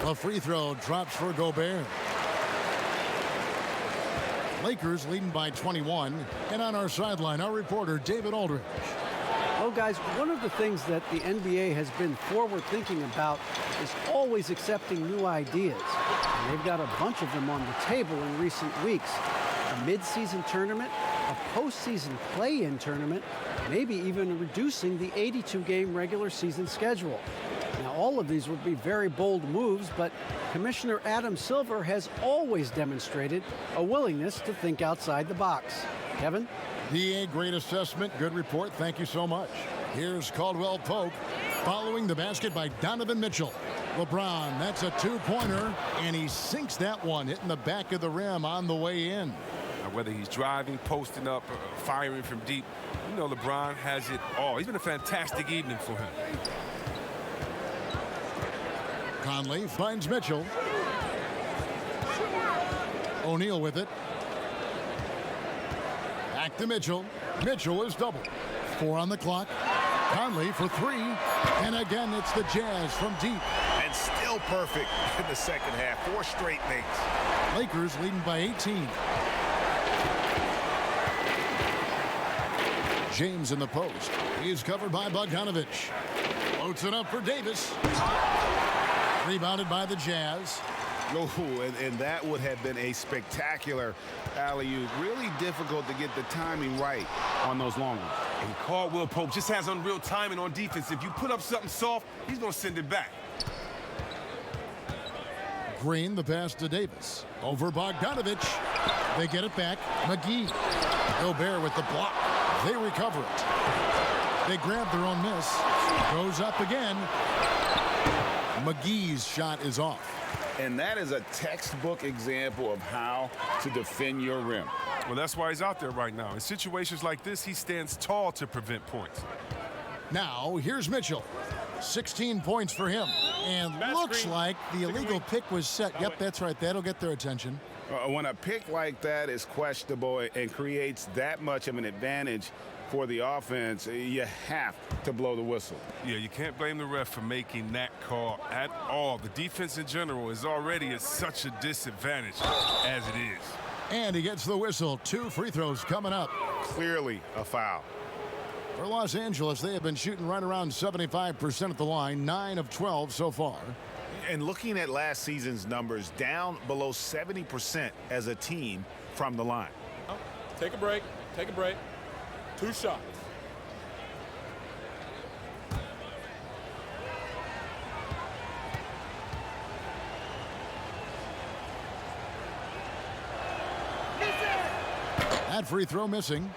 A free throw drops for Gobert. Lakers leading by 21. And on our sideline, our reporter, David Aldridge. Well, guys, one of the things that the NBA has been forward thinking about is always accepting new ideas. And they've got a bunch of them on the table in recent weeks. A mid-season tournament, a postseason play-in tournament, maybe even reducing the 82-game regular season schedule. Now, all of these would be very bold moves, but Commissioner Adam Silver has always demonstrated a willingness to think outside the box. Kevin? DA, great assessment, good report. Thank you so much. Here's Caldwell Pope following the basket by Donovan Mitchell. LeBron, that's a 2-pointer, and he sinks that one, hitting the back of the rim on the way in. Now, whether he's driving, posting up, firing from deep, you know LeBron has it all. He's been a fantastic evening for him. Conley finds Mitchell. O'Neal with it. Back to Mitchell. Mitchell is doubled. 4 on the clock. Conley for 3. And again, it's the Jazz from deep. And still perfect in the second half. 4 straight makes. Lakers leading by 18. James in the post. He's covered by Bogdanovich. Floats it up for Davis. Rebounded by the Jazz. Oh, and that would have been a spectacular alley-oop. Really difficult to get the timing right on those long ones. And Caldwell Pope just has unreal timing on defense. If you put up something soft, he's going to send it back. Green, the pass to Davis. Over Bogdanovich. They get it back. McGee. Gobert with the block. They recover it. They grab their own miss. Goes up again. McGee's shot is off. And that is a textbook example of how to defend your rim. Well, that's why he's out there right now. In situations like this, he stands tall to prevent points. Now, here's Mitchell. 16 points for him. And looks like the illegal pick was set. Yep, that's right. That'll get their attention. When a pick like that is questionable and creates that much of an advantage for the offense, you have to blow the whistle. Yeah, you can't blame the ref for making that call at all. The defense in general is already at such a disadvantage as it is. And he gets the whistle. 2 free throws coming up. Clearly a foul. For Los Angeles, they have been shooting right around 75% at the line, 9 of 12 so far. And looking at last season's numbers, down below 70% as a team from the line. Take a break. Take a break. 2 shots. That free throw missing.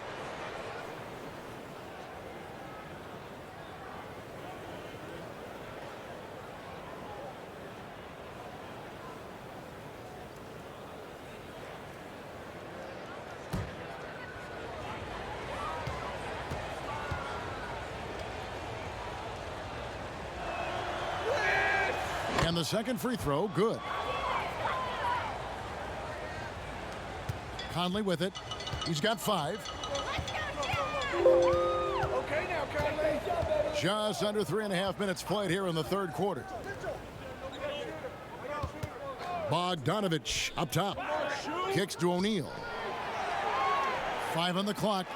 And the second free throw, good. Conley with it. He's got 5. Okay now, Conley. Just under 3.5 minutes played here in the third quarter. Bogdanovich up top. Kicks to O'Neal. 5 on the clock.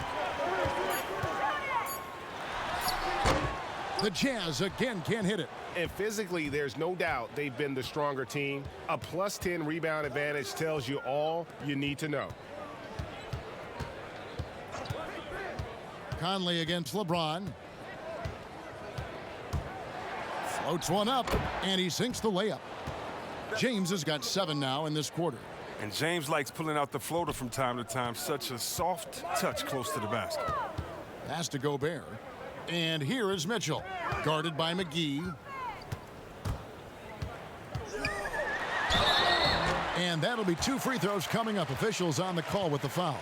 The Jazz again can't hit it. And physically, there's no doubt they've been the stronger team. A +10 rebound advantage tells you all you need to know. Conley against LeBron. Floats one up, and he sinks the layup. James has got 7 now in this quarter. And James likes pulling out the floater from time to time. Such a soft touch close to the basket. Pass to Gobert. And here is Mitchell, guarded by McGee. And that'll be 2 free throws coming up. Officials on the call with the foul.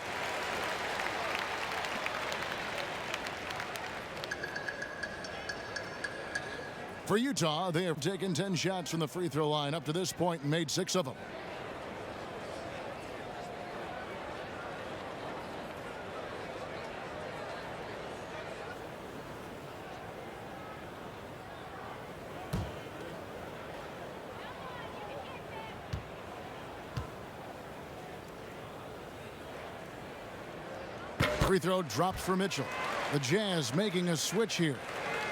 For Utah, they have taken 10 shots from the free throw line up to this point and made 6 of them. Free throw drops for Mitchell. The Jazz making a switch here.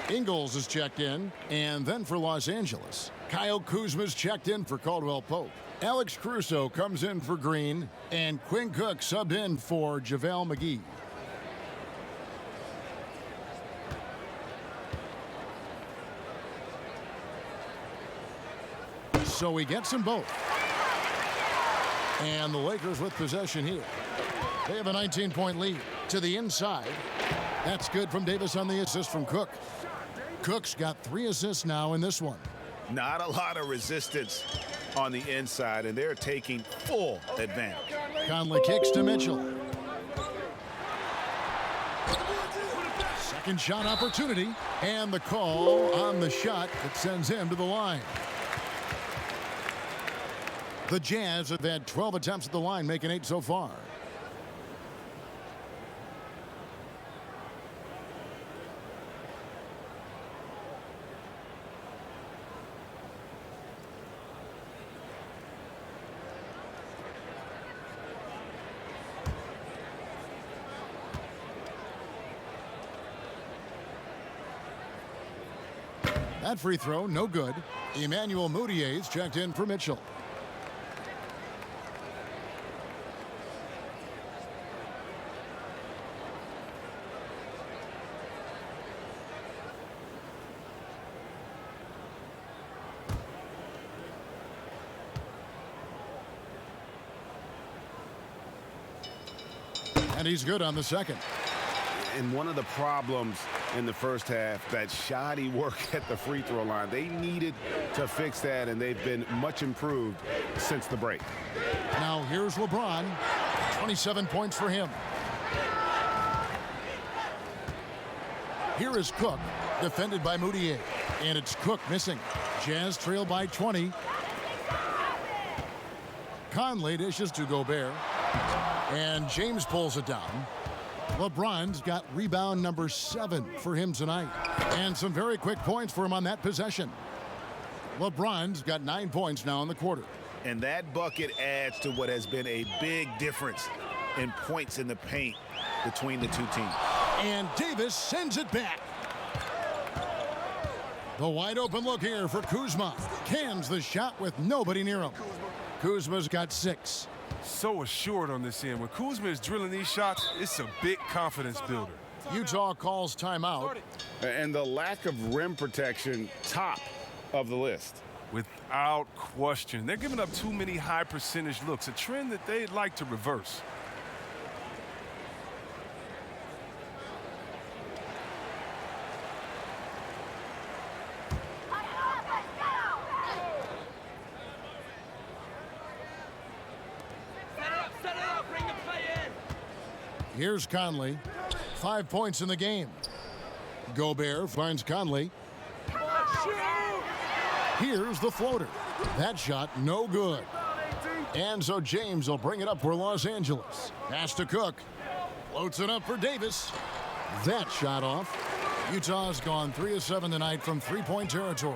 Ingles is checked in, and then for Los Angeles, Kyle Kuzma's checked in for Caldwell Pope. Alex Caruso comes in for Green, and Quinn Cook subbed in for JaVale McGee. So he gets them both. And the Lakers with possession here. They have a 19-point lead to the inside. That's good from Davis on the assist from Cook. Cook's got 3 assists now in this one. Not a lot of resistance on the inside, and they're taking full advantage. Conley kicks to Mitchell. Second shot opportunity, and the call on the shot that sends him to the line. The Jazz have had 12 attempts at the line, making 8 so far. That free throw, no good. Emmanuel Moutier's checked in for Mitchell. And he's good on the second. And one of the problems in the first half, that shoddy work at the free throw line. They needed to fix that, and they've been much improved since the break. Now here's LeBron. 27 points for him. Here is Cook, defended by Moutier. And it's Cook missing. Jazz trail by 20. Conley dishes to Gobert. And James pulls it down. LeBron's got rebound number 7 for him tonight. And some very quick points for him on that possession. LeBron's got 9 points now in the quarter. And that bucket adds to what has been a big difference in points in the paint between the two teams. And Davis sends it back. The wide open look here for Kuzma. Cans the shot with nobody near him. Kuzma's got 6. So assured on this end. When Kuzma is drilling these shots, it's a big confidence builder. Utah calls timeout. And the lack of rim protection, top of the list. Without question. They're giving up too many high percentage looks, a trend that they'd like to reverse. Here's Conley. 5 points in the game. Gobert finds Conley. Here's the floater. That shot no good. And so James will bring it up for Los Angeles. Pass to Cook. Floats it up for Davis. That shot off. Utah's gone 3 of 7 tonight from three-point territory.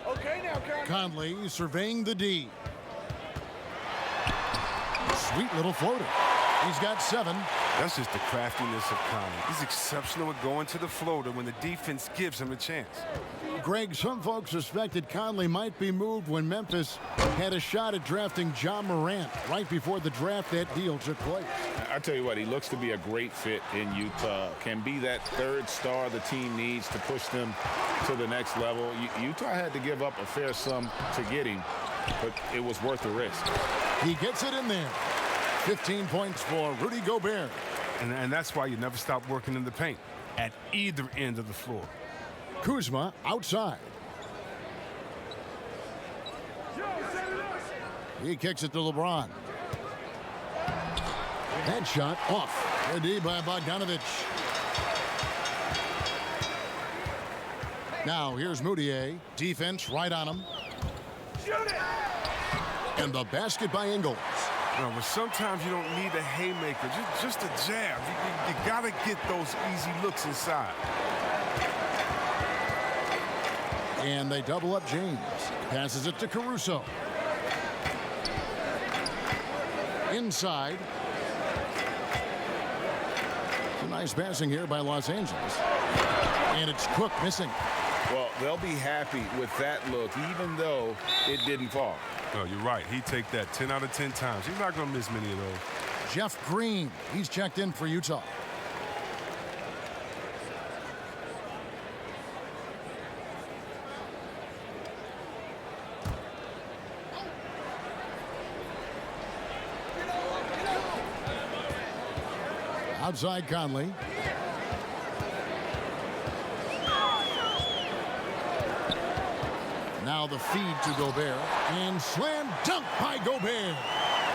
Okay, now, Conley surveying the D. Sweet little floater. He's got 7. That's just the craftiness of Conley. He's exceptional at going to the floater when the defense gives him a chance. Greg, some folks suspected Conley might be moved when Memphis had a shot at drafting John Morant right before the draft that deal took place. I tell you what, he looks to be a great fit in Utah. Can be that third star the team needs to push them to the next level. Utah had to give up a fair sum to get him, but it was worth the risk. He gets it in there. 15 points for Rudy Gobert. And that's why you never stop working in the paint at either end of the floor. Kuzma outside. He kicks it to LeBron. That shot off. The D by Bogdanovich. Now here's Moutier. Defense right on him. And the basket by Ingles. No, but sometimes you don't need a haymaker, just a jab. You got to get those easy looks inside. And they double up James. Passes it to Caruso. Inside. Some nice passing here by Los Angeles. And it's Cook missing. Well, they'll be happy with that look, even though it didn't fall. No, you're right. He'd take that 10 out of 10 times. He's not going to miss many of those. Jeff Green, he's checked in for Utah. Outside Conley. Now the feed to Gobert. And slam dunk by Gobert.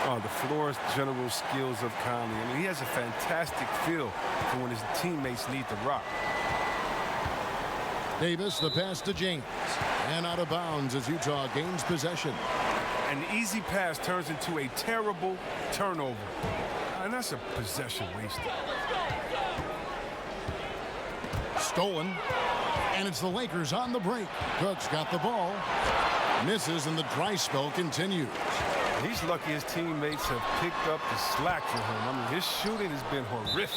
Oh, the floor's general skills of Conley. I mean, he has a fantastic feel for when his teammates need the rock. Davis, the pass to James. And out of bounds as Utah gains possession. An easy pass turns into a terrible turnover. And that's a possession wasted. Stolen. And it's the Lakers on the break. Cook's got the ball. Misses and the dry spell continues. He's lucky his teammates have picked up the slack for him. I mean, his shooting has been horrific.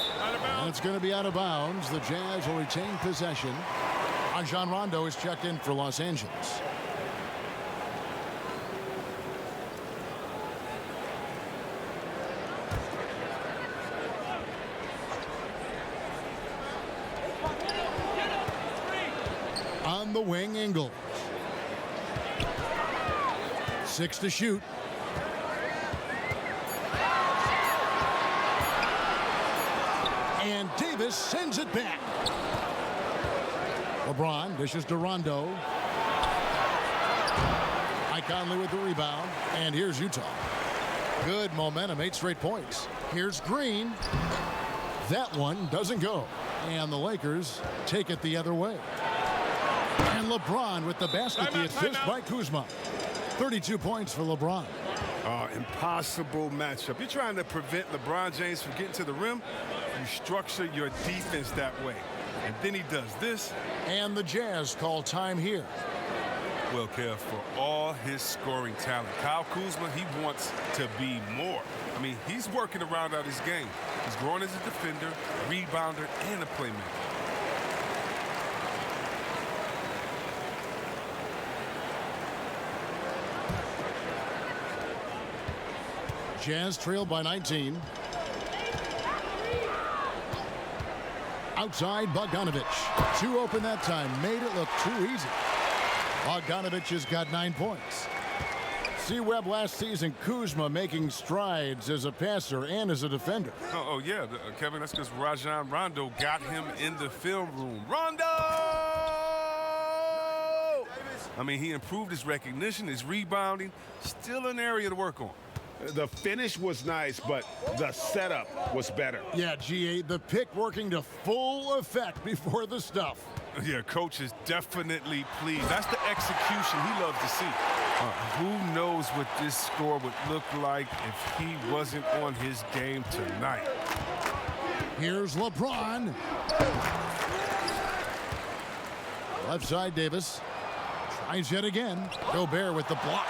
And it's going to be out of bounds. The Jazz will retain possession. Rajon Rondo is checked in for Los Angeles. On the wing, Ingles. 6 to shoot. And Davis sends it back. LeBron dishes to Rondo. Mike Conley with the rebound. And here's Utah. Good momentum, 8 straight points. Here's Green. That one doesn't go. And the Lakers take it the other way. And LeBron with the basket, the assist by Kuzma. 32 points for LeBron. Impossible matchup. You're trying to prevent LeBron James from getting to the rim. You structure your defense that way. And then he does this. And the Jazz call time here. Well, Kev, for all his scoring talent, Kyle Kuzma, he wants to be more. I mean, he's working to round out his game. He's growing as a defender, rebounder, and a playmaker. Jazz trailed by 19. Outside, Bogdanovich. 2 open that time. Made it look too easy. Bogdanovich has got 9 points. See Webb last season, Kuzma making strides as a passer and as a defender. Oh yeah, Kevin, that's because Rajon Rondo got him in the film room. Rondo! I mean, he improved his recognition, his rebounding. Still an area to work on. The finish was nice, but the setup was better. Yeah, GA, the pick working to full effect before the stuff. Yeah, coach is definitely pleased. That's the execution he loves to see. Who knows what this score would look like if he wasn't on his game tonight. Here's LeBron. Left side, Davis. Tries yet again. Gobert with the block.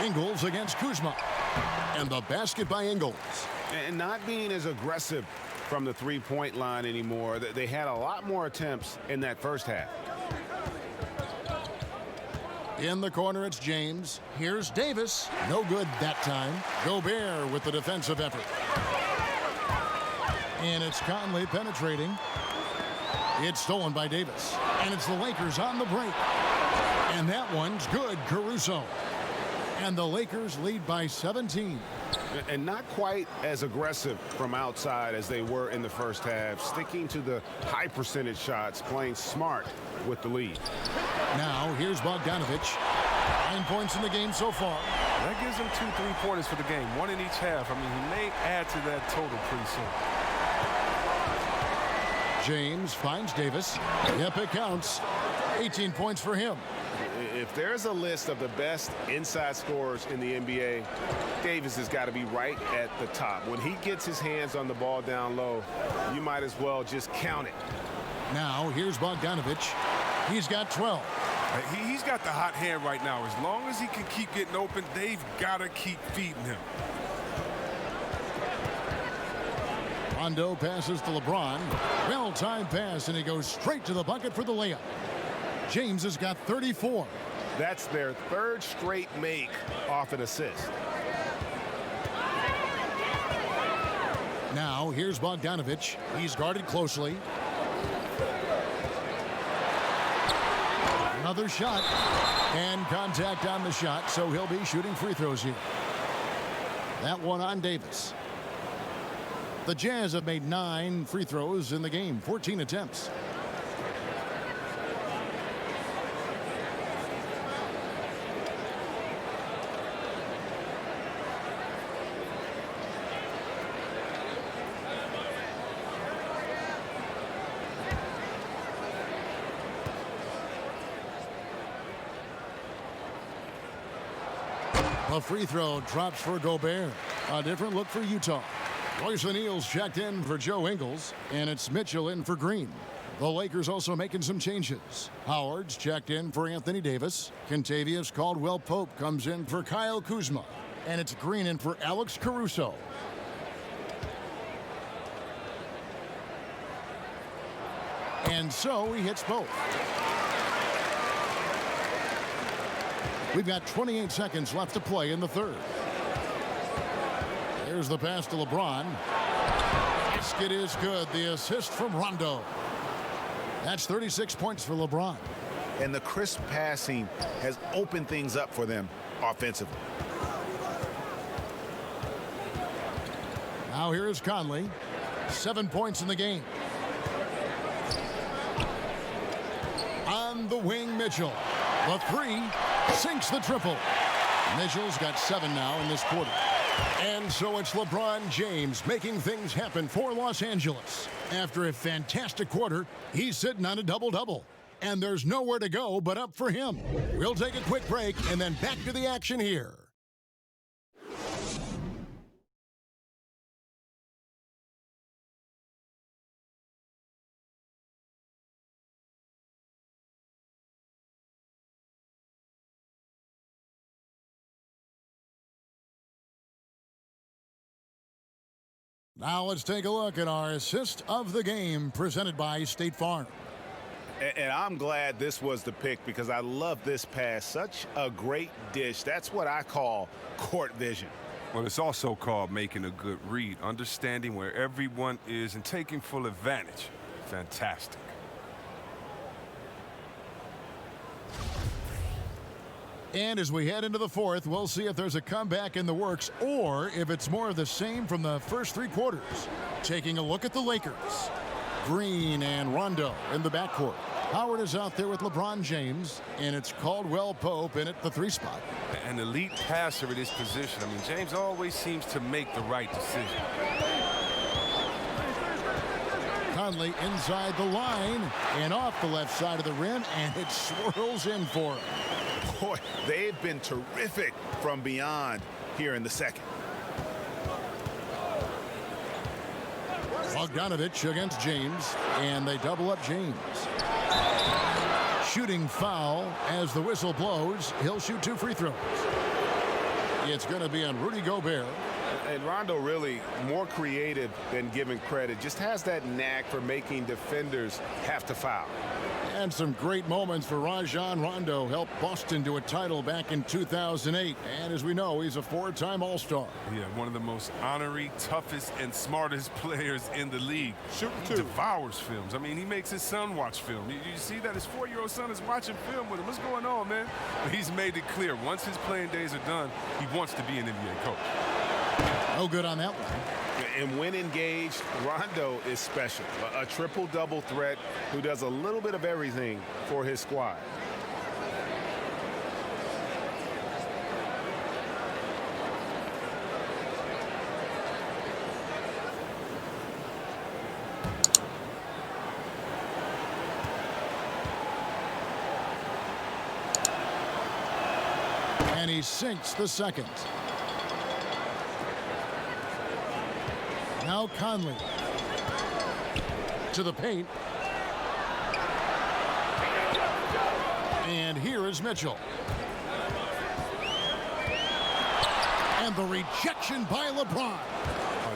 Ingles against Kuzma. And the basket by Ingles. And not being as aggressive from the three-point line anymore. They had a lot more attempts in that first half. In the corner, it's James. Here's Davis. No good that time. Gobert with the defensive effort. And it's Conley penetrating. It's stolen by Davis. And it's the Lakers on the break. And that one's good, Caruso. And the Lakers lead by 17. And not quite as aggressive from outside as they were in the first half, sticking to the high percentage shots, playing smart with the lead. Now, here's Bogdanovich. 9 points in the game so far. That gives him 2 3-pointers for the game, 1 in each half. I mean, he may add to that total pretty soon. James finds Davis. Yep, it counts. 18 points for him. If there's a list of the best inside scorers in the NBA, Davis has got to be right at the top. When he gets his hands on the ball down low, you might as well just count it. Now, here's Bogdanovich. He's got 12. He's got the hot hand right now. As long as he can keep getting open, they've got to keep feeding him. Rondo passes to LeBron. Well-timed pass, and he goes straight to the bucket for the layup. James has got 34. That's their 3rd straight make off an assist. Now, here's Bogdanovich. He's guarded closely. Another shot. And contact on the shot, so he'll be shooting free throws here. That one on Davis. The Jazz have made 9 free throws in the game, 14 attempts. A free throw drops for Gobert. A different look for Utah. Royce O'Neal's checked in for Joe Ingles, and it's Mitchell in for Green. The Lakers also making some changes. Howard's checked in for Anthony Davis. Kentavious Caldwell-Pope comes in for Kyle Kuzma. And it's Green in for Alex Caruso. And so he hits both. We've got 28 seconds left to play in the third. There's the pass to LeBron. Basket is good. The assist from Rondo. That's 36 points for LeBron. And the crisp passing has opened things up for them offensively. Now here is Conley. 7 points in the game. On the wing, Mitchell. The three sinks the triple. Mitchell's got 7 now in this quarter. And so it's LeBron James making things happen for Los Angeles. After a fantastic quarter, he's sitting on a double-double. And there's nowhere to go but up for him. We'll take a quick break and then back to the action here. Now let's take a look at our assist of the game presented by State Farm. And I'm glad this was the pick because I love this pass. Such a great dish. That's what I call court vision. Well, it's also called making a good read, understanding where everyone is and taking full advantage. Fantastic. And as we head into the fourth, we'll see if there's a comeback in the works or if it's more of the same from the first 3 quarters. Taking a look at the Lakers. Green and Rondo in the backcourt. Howard is out there with LeBron James, and it's Caldwell-Pope in at the 3 spot. An elite passer at his position. I mean, James always seems to make the right decision. Conley inside the line and off the left side of the rim, and it swirls in for him. Boy, they've been terrific from beyond here in the second. Bogdanovich against James, and they double up James. Shooting foul as the whistle blows. He'll shoot 2 free throws. It's going to be on Rudy Gobert. And Rondo really more creative than given credit. Just has that knack for making defenders have to foul. And some great moments for Rajon Rondo. Helped Boston to a title back in 2008. And as we know, he's a 4-time All-Star. Yeah, one of the most honorary, toughest, and smartest players in the league. He devours films. I mean, he makes his son watch film. You see that his 4-year-old son is watching film with him. What's going on, man? He's made it clear. Once his playing days are done, he wants to be an NBA coach. No good on that one. And when engaged, Rondo is special. A triple-double threat who does a little bit of everything for his squad. And he sinks the second. Now Conley to the paint. And here is Mitchell. And the rejection by LeBron.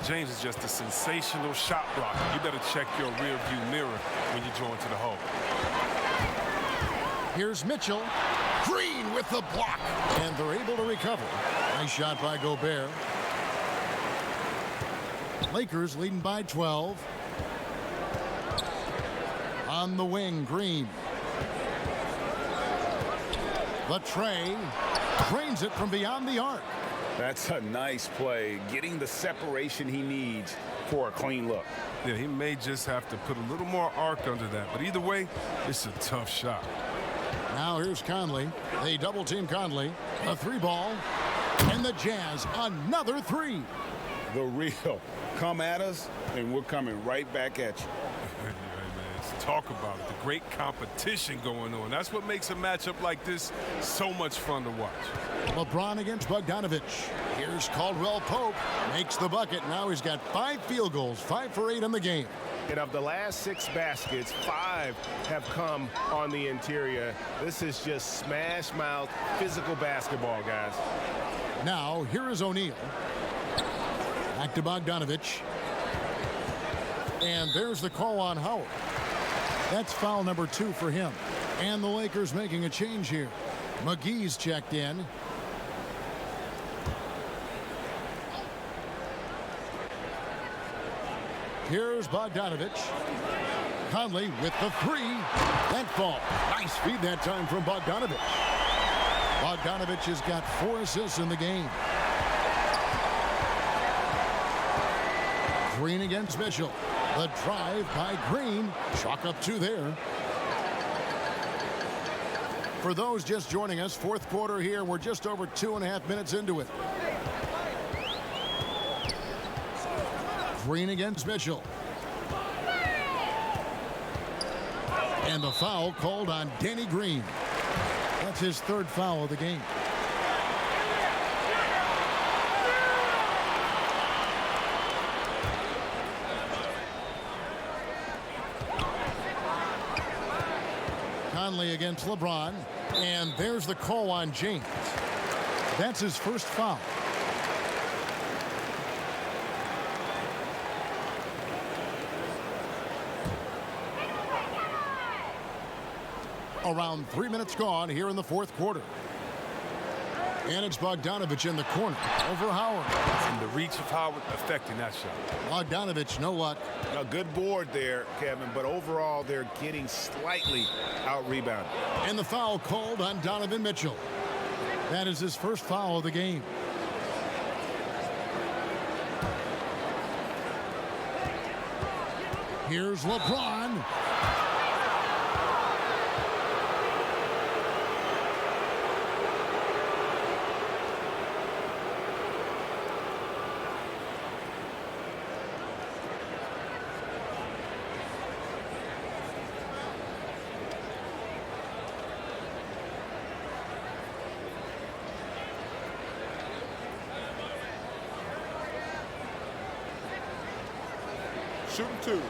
James is just a sensational shot blocker. You better check your rear view mirror when you join to the hole. Here's Mitchell. Green with the block. And they're able to recover. Nice shot by Gobert. Lakers leading by 12. On the wing, Green. The tray drains it from beyond the arc. That's a nice play, getting the separation he needs for a clean look. Yeah, he may just have to put a little more arc under that, but either way, it's a tough shot. Now here's Conley. They double team Conley. A 3-ball. And the Jazz, another 3. The real. Come at us, and we're coming right back at you. Let's talk about it. The great competition going on. That's what makes a matchup like this so much fun to watch. LeBron against Bogdanovich. Here's Caldwell Pope. Makes the bucket. Now he's got 5 field goals, 5 for 8 in the game. And of the last 6 baskets, 5 have come on the interior. This is just smash mouth, physical basketball, guys. Now, here is O'Neal. Back to Bogdanovich. And there's the call on Howard. That's foul number 2 for him. And the Lakers making a change here. McGee's checked in. Here's Bogdanovich. Conley with the 3. That fall. Nice feed that time from Bogdanovich. Bogdanovich has got 4 assists in the game. Green against Mitchell. The drive by Green. Chalk up 2 there. For those just joining us, 4th quarter here. We're just over 2.5 minutes into it. Green against Mitchell. And the foul called on Danny Green. That's his 3rd foul of the game. Conley against LeBron. And there's the call on James. That's his 1st foul. Around 3 minutes gone here in the 4th quarter. And it's Bogdanovich in the corner over Howard. And the reach of Howard affecting that shot. Bogdanovich, no luck. A good board there, Kevin, but overall they're getting slightly out-rebounded. And the foul called on Donovan Mitchell. That is his 1st foul of the game. Here's LeBron. Shooting 2.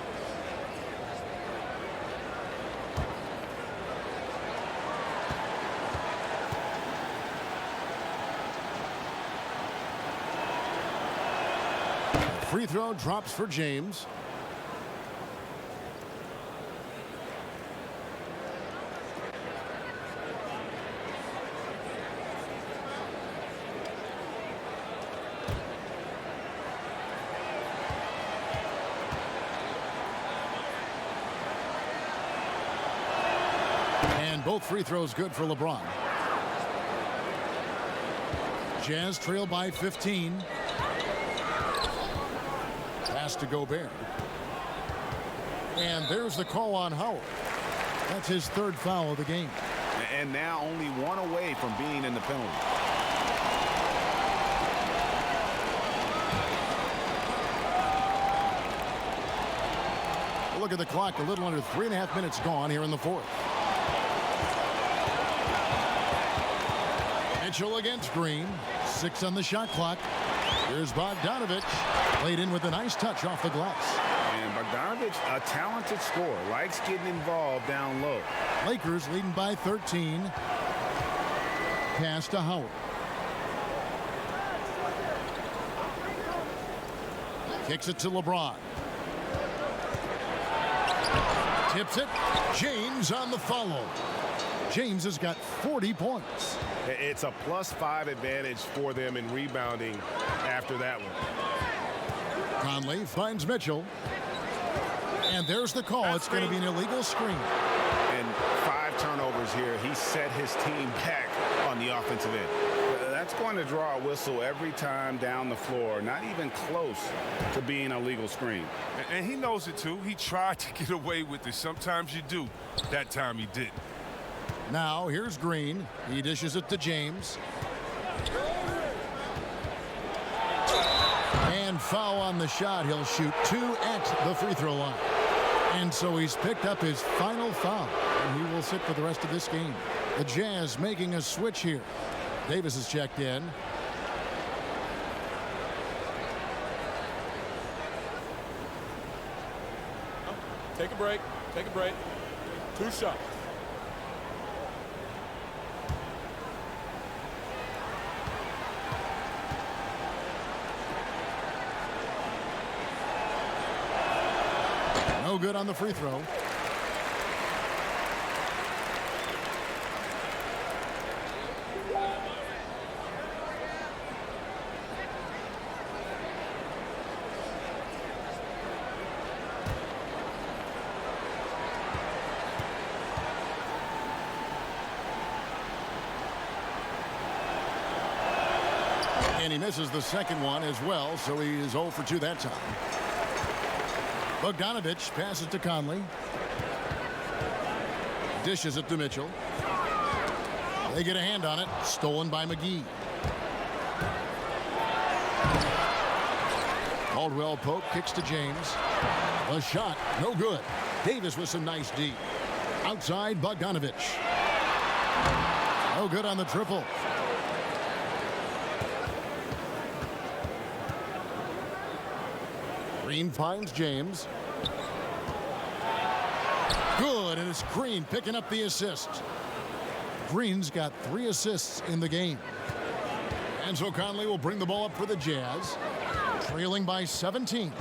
Free throw drops for James. And both free throws good for LeBron. Jazz trail by 15. Pass to Gobert. And there's the call on Howard. That's his 3rd foul of the game. And now only 1 away from being in the penalty. Look at the clock. A little under 3.5 minutes gone here in the 4th. Mitchell against Green. 6 on the shot clock. Here's Bogdanovich. Played in with a nice touch off the glass. And Bogdanovich, a talented scorer, likes getting involved down low. Lakers leading by 13. Pass to Howard. Kicks it to LeBron. Tips it. James on the follow. James has got 40 points. It's a +5 advantage for them in rebounding after that one. Conley finds Mitchell. And there's the call. It's going to be an illegal screen. And 5 turnovers here. He set his team back on the offensive end. That's going to draw a whistle every time down the floor. Not even close to being a legal screen. And he knows it too. He tried to get away with it. Sometimes you do. That time he didn't. Now here's Green. He dishes it to James. And foul on the shot. He'll shoot 2 at the free throw line. And so he's picked up his final foul, and he will sit for the rest of this game. The Jazz making a switch here. Davis is checked in. Take a break. Take a break. 2 shots. No good on the free throw. And he misses the second one as well, so he is 0 for 2 that time. Bogdanovich passes to Conley. Dishes it to Mitchell. They get a hand on it. Stolen by McGee. Caldwell Pope kicks to James. A shot, no good. Davis with some nice D. Outside, Bogdanovich. No good on the triple. Green finds James. Good, and it's Green picking up the assist. Green's got 3 assists in the game. And so Conley will bring the ball up for the Jazz, trailing by 17.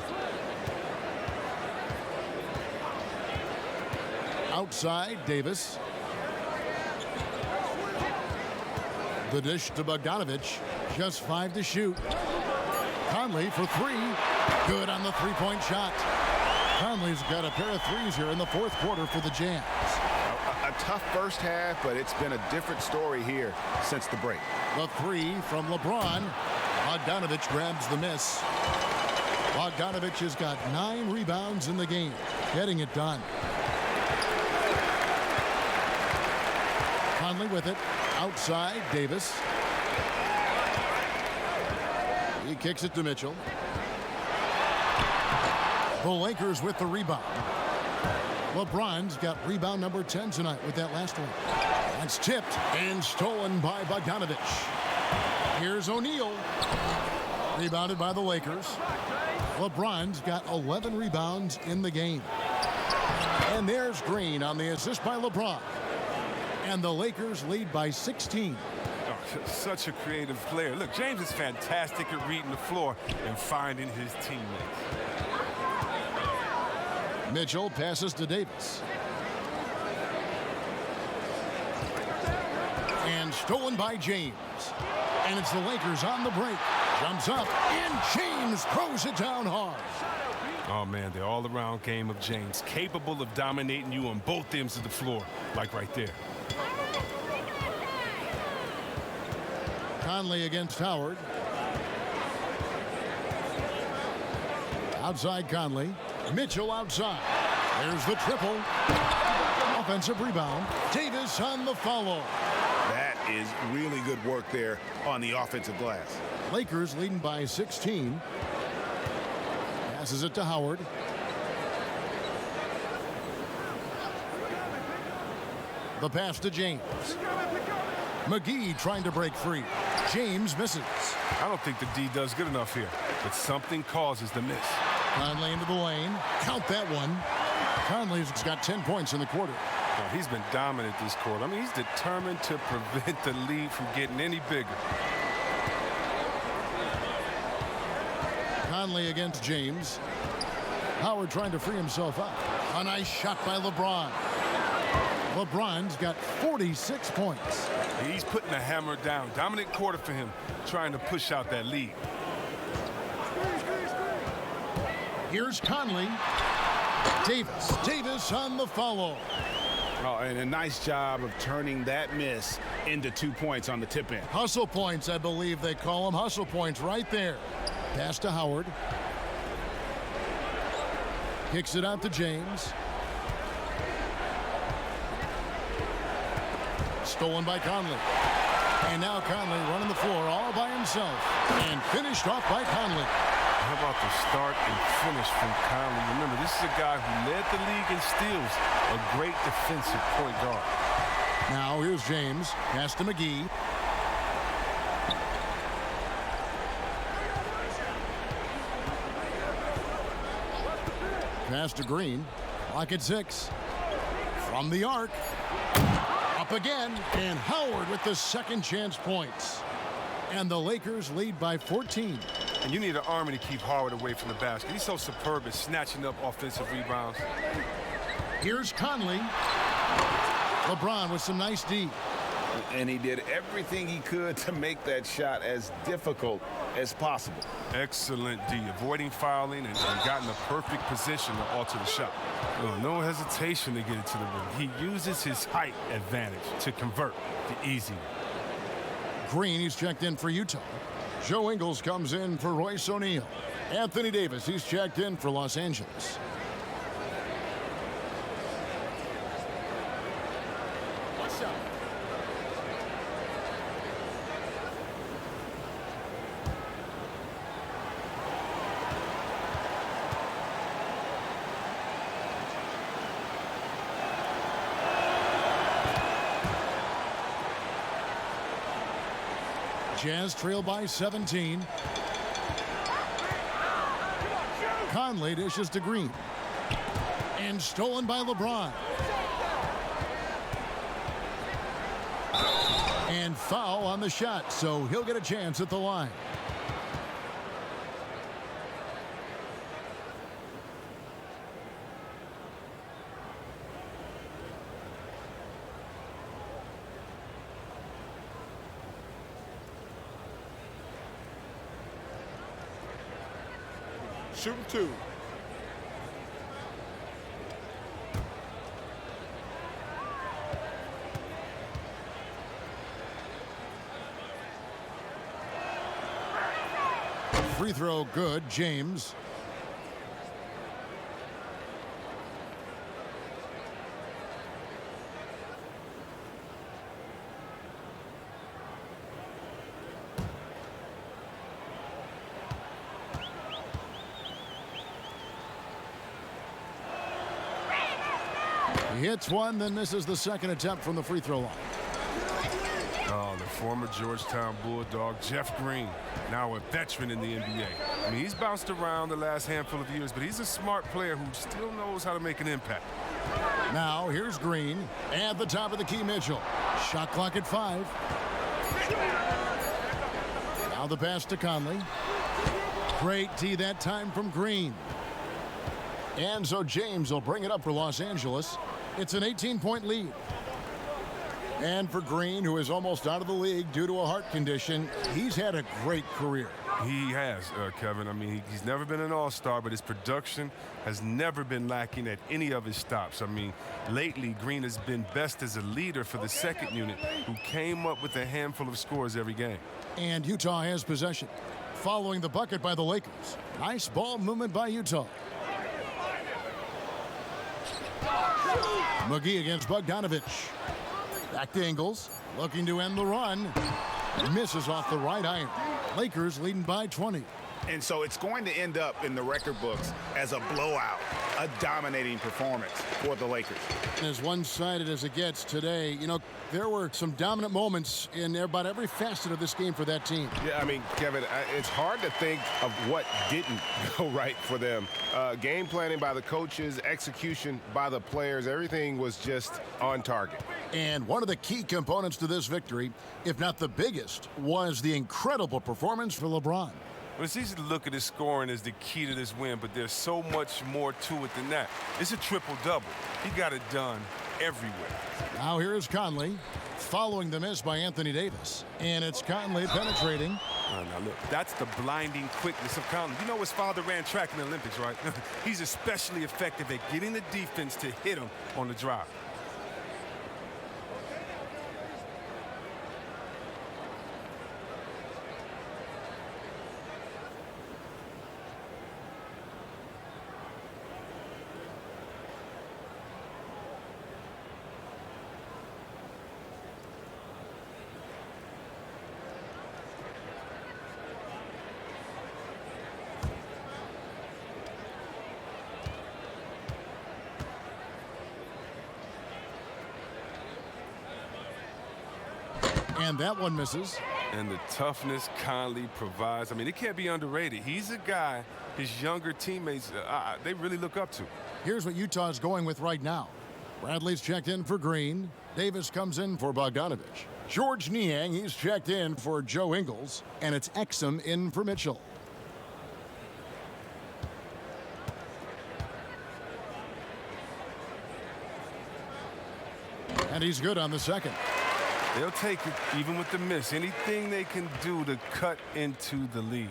Outside, Davis. The dish to Bogdanovich. Just 5 to shoot. Conley for 3. Good on the three-point shot. Conley's got a pair of threes here in the fourth quarter for the Jazz. A tough first half, but it's been a different story here since the break. The 3 from LeBron. Bogdanovich grabs the miss. Bogdanovich has got 9 rebounds in the game, getting it done. Conley with it. Outside, Davis. He kicks it to Mitchell. The Lakers with the rebound. LeBron's got rebound number 10 tonight with that last one. That's tipped and stolen by Bogdanovich. Here's O'Neal. Rebounded by the Lakers. LeBron's got 11 rebounds in the game. And there's Green on the assist by LeBron. And the Lakers lead by 16. Oh, such a creative player. Look, James is fantastic at reading the floor and finding his teammates. Mitchell passes to Davis. And stolen by James. And it's the Lakers on the break. Jumps up, and James throws it down hard. Oh, man, the all-around game of James, capable of dominating you on both ends of the floor, like right there. Conley against Howard. Outside Conley. Mitchell outside. There's the triple. Offensive rebound. Davis on the follow. That is really good work there on the offensive glass. Lakers leading by 16. Passes it to Howard. The pass to James. McGee trying to break free. James misses. I don't think the D does good enough here, but something causes the miss. Conley into the lane. Count that one. Conley's got 10 points in the quarter. Oh, he's been dominant this quarter. I mean, he's determined to prevent the lead from getting any bigger. Conley against James. Howard trying to free himself up. A nice shot by LeBron. LeBron's got 46 points. He's putting the hammer down. Dominant quarter for him, trying to push out that lead. Here's Conley. Davis on the follow. Oh, and a nice job of turning that miss into 2 points on the tip in. Hustle points, I believe they call them. Hustle points right there. Pass to Howard. Kicks it out to James. Stolen by Conley. And now Conley running the floor all by himself. And finished off by Conley. How about the start and finish from Conley? Remember, this is a guy who led the league in steals, a great defensive point guard. Now here's James. Pass to McGee. Pass to Green. Clock at 6. From the arc. Up again. And Howard with the second chance points. And the Lakers lead by 14. And you need an army to keep Howard away from the basket. He's so superb at snatching up offensive rebounds. Here's Conley. LeBron with some nice D. And he did everything he could to make that shot as difficult as possible. Excellent D, avoiding fouling and got in the perfect position to alter the shot. No hesitation to get it to the rim. He uses his height advantage to convert the easy. Green, he's checked in for Utah. Joe Ingles comes in for Royce O'Neal. Anthony Davis, he's checked in for Los Angeles. Jazz trail by 17. Conley dishes to Green. And stolen by LeBron. And foul on the shot, so he'll get a chance at the line. Shooting 2. Free throw good, James. He hits one, then misses the second attempt from the free throw line. Oh, the former Georgetown Bulldog, Jeff Green, now a veteran in the NBA. I mean, he's bounced around the last handful of years, but he's a smart player who still knows how to make an impact. Now, here's Green. At the top of the key, Mitchell. Shot clock at 5. Now the pass to Conley. Great D that time from Green. And so James will bring it up for Los Angeles. It's an 18-point lead. And for Green, who is almost out of the league due to a heart condition, he's had a great career. He has, Kevin. I mean, he's never been an all-star, but his production has never been lacking at any of his stops. I mean, lately, Green has been best as a leader for the second unit, who came up with a handful of scores every game. And Utah has possession. Following the bucket by the Lakers. Nice ball movement by Utah. McGee against Bogdanovich. Back to Ingles, looking to end the run. Misses off the right iron. Lakers leading by 20. And so it's going to end up in the record books as a blowout, a dominating performance for the Lakers. And as one-sided as it gets today, you know, there were some dominant moments in about every facet of this game for that team. Yeah, I mean, Kevin, it's hard to think of what didn't go right for them. Game planning by the coaches, execution by the players, everything was just on target. And one of the key components to this victory, if not the biggest, was the incredible performance for LeBron. Well, it's easy to look at his scoring as the key to this win, but there's so much more to it than that. It's a triple-double. He got it done everywhere. Now here's Conley, following the miss by Anthony Davis. And it's Conley penetrating. Now look, that's the blinding quickness of Conley. You know his father ran track in the Olympics, right? He's especially effective at getting the defense to hit him on the drive. And that one misses. And the toughness Conley provides, I mean, it can't be underrated. He's a guy his younger teammates, they really look up to. Here's what Utah's going with right now. Bradley's checked in for Green. Davis comes in for Bogdanovich. George Niang, he's checked in for Joe Ingles. And it's Exum in for Mitchell. And he's good on the second. They'll take it even with the miss. Anything they can do to cut into the lead.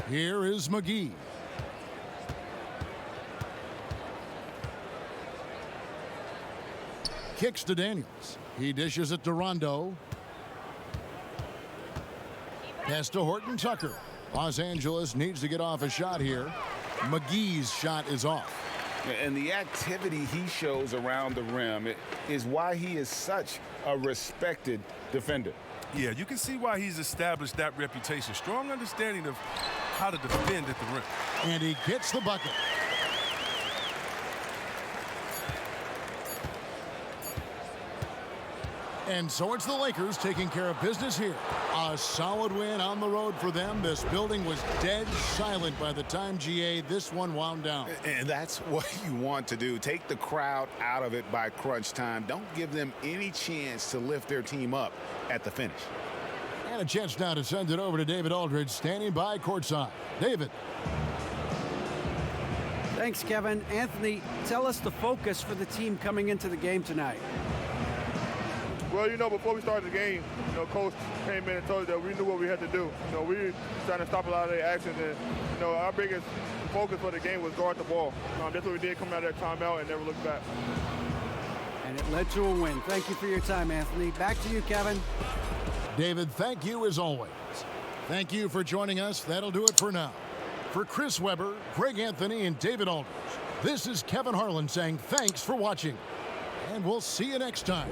Here is McGee. Kicks to Daniels. He dishes it to Rondo. Pass to Horton Tucker. Los Angeles needs to get off a shot here. McGee's shot is off. And the activity he shows around the rim is why he is such a respected defender. Yeah, you can see why he's established that reputation. Strong understanding of how to defend at the rim. And he gets the bucket. And so it's the Lakers taking care of business here. A solid win on the road for them. This building was dead silent by the time, GA, this one wound down. And that's what you want to do. Take the crowd out of it by crunch time. Don't give them any chance to lift their team up at the finish. And a chance now to send it over to David Aldridge, standing by courtside. David. Thanks, Kevin. Anthony, tell us the focus for the team coming into the game tonight. Well, before we started the game, Coach came in and told us that we knew what we had to do. We were trying to stop a lot of their actions, and, our biggest focus for the game was guard the ball. That's what we did coming out of that timeout and never looked back. And it led to a win. Thank you for your time, Anthony. Back to you, Kevin. David, thank you as always. Thank you for joining us. That'll do it for now. For Chris Webber, Greg Anthony, and David Aldridge, this is Kevin Harlan saying thanks for watching. And we'll see you next time.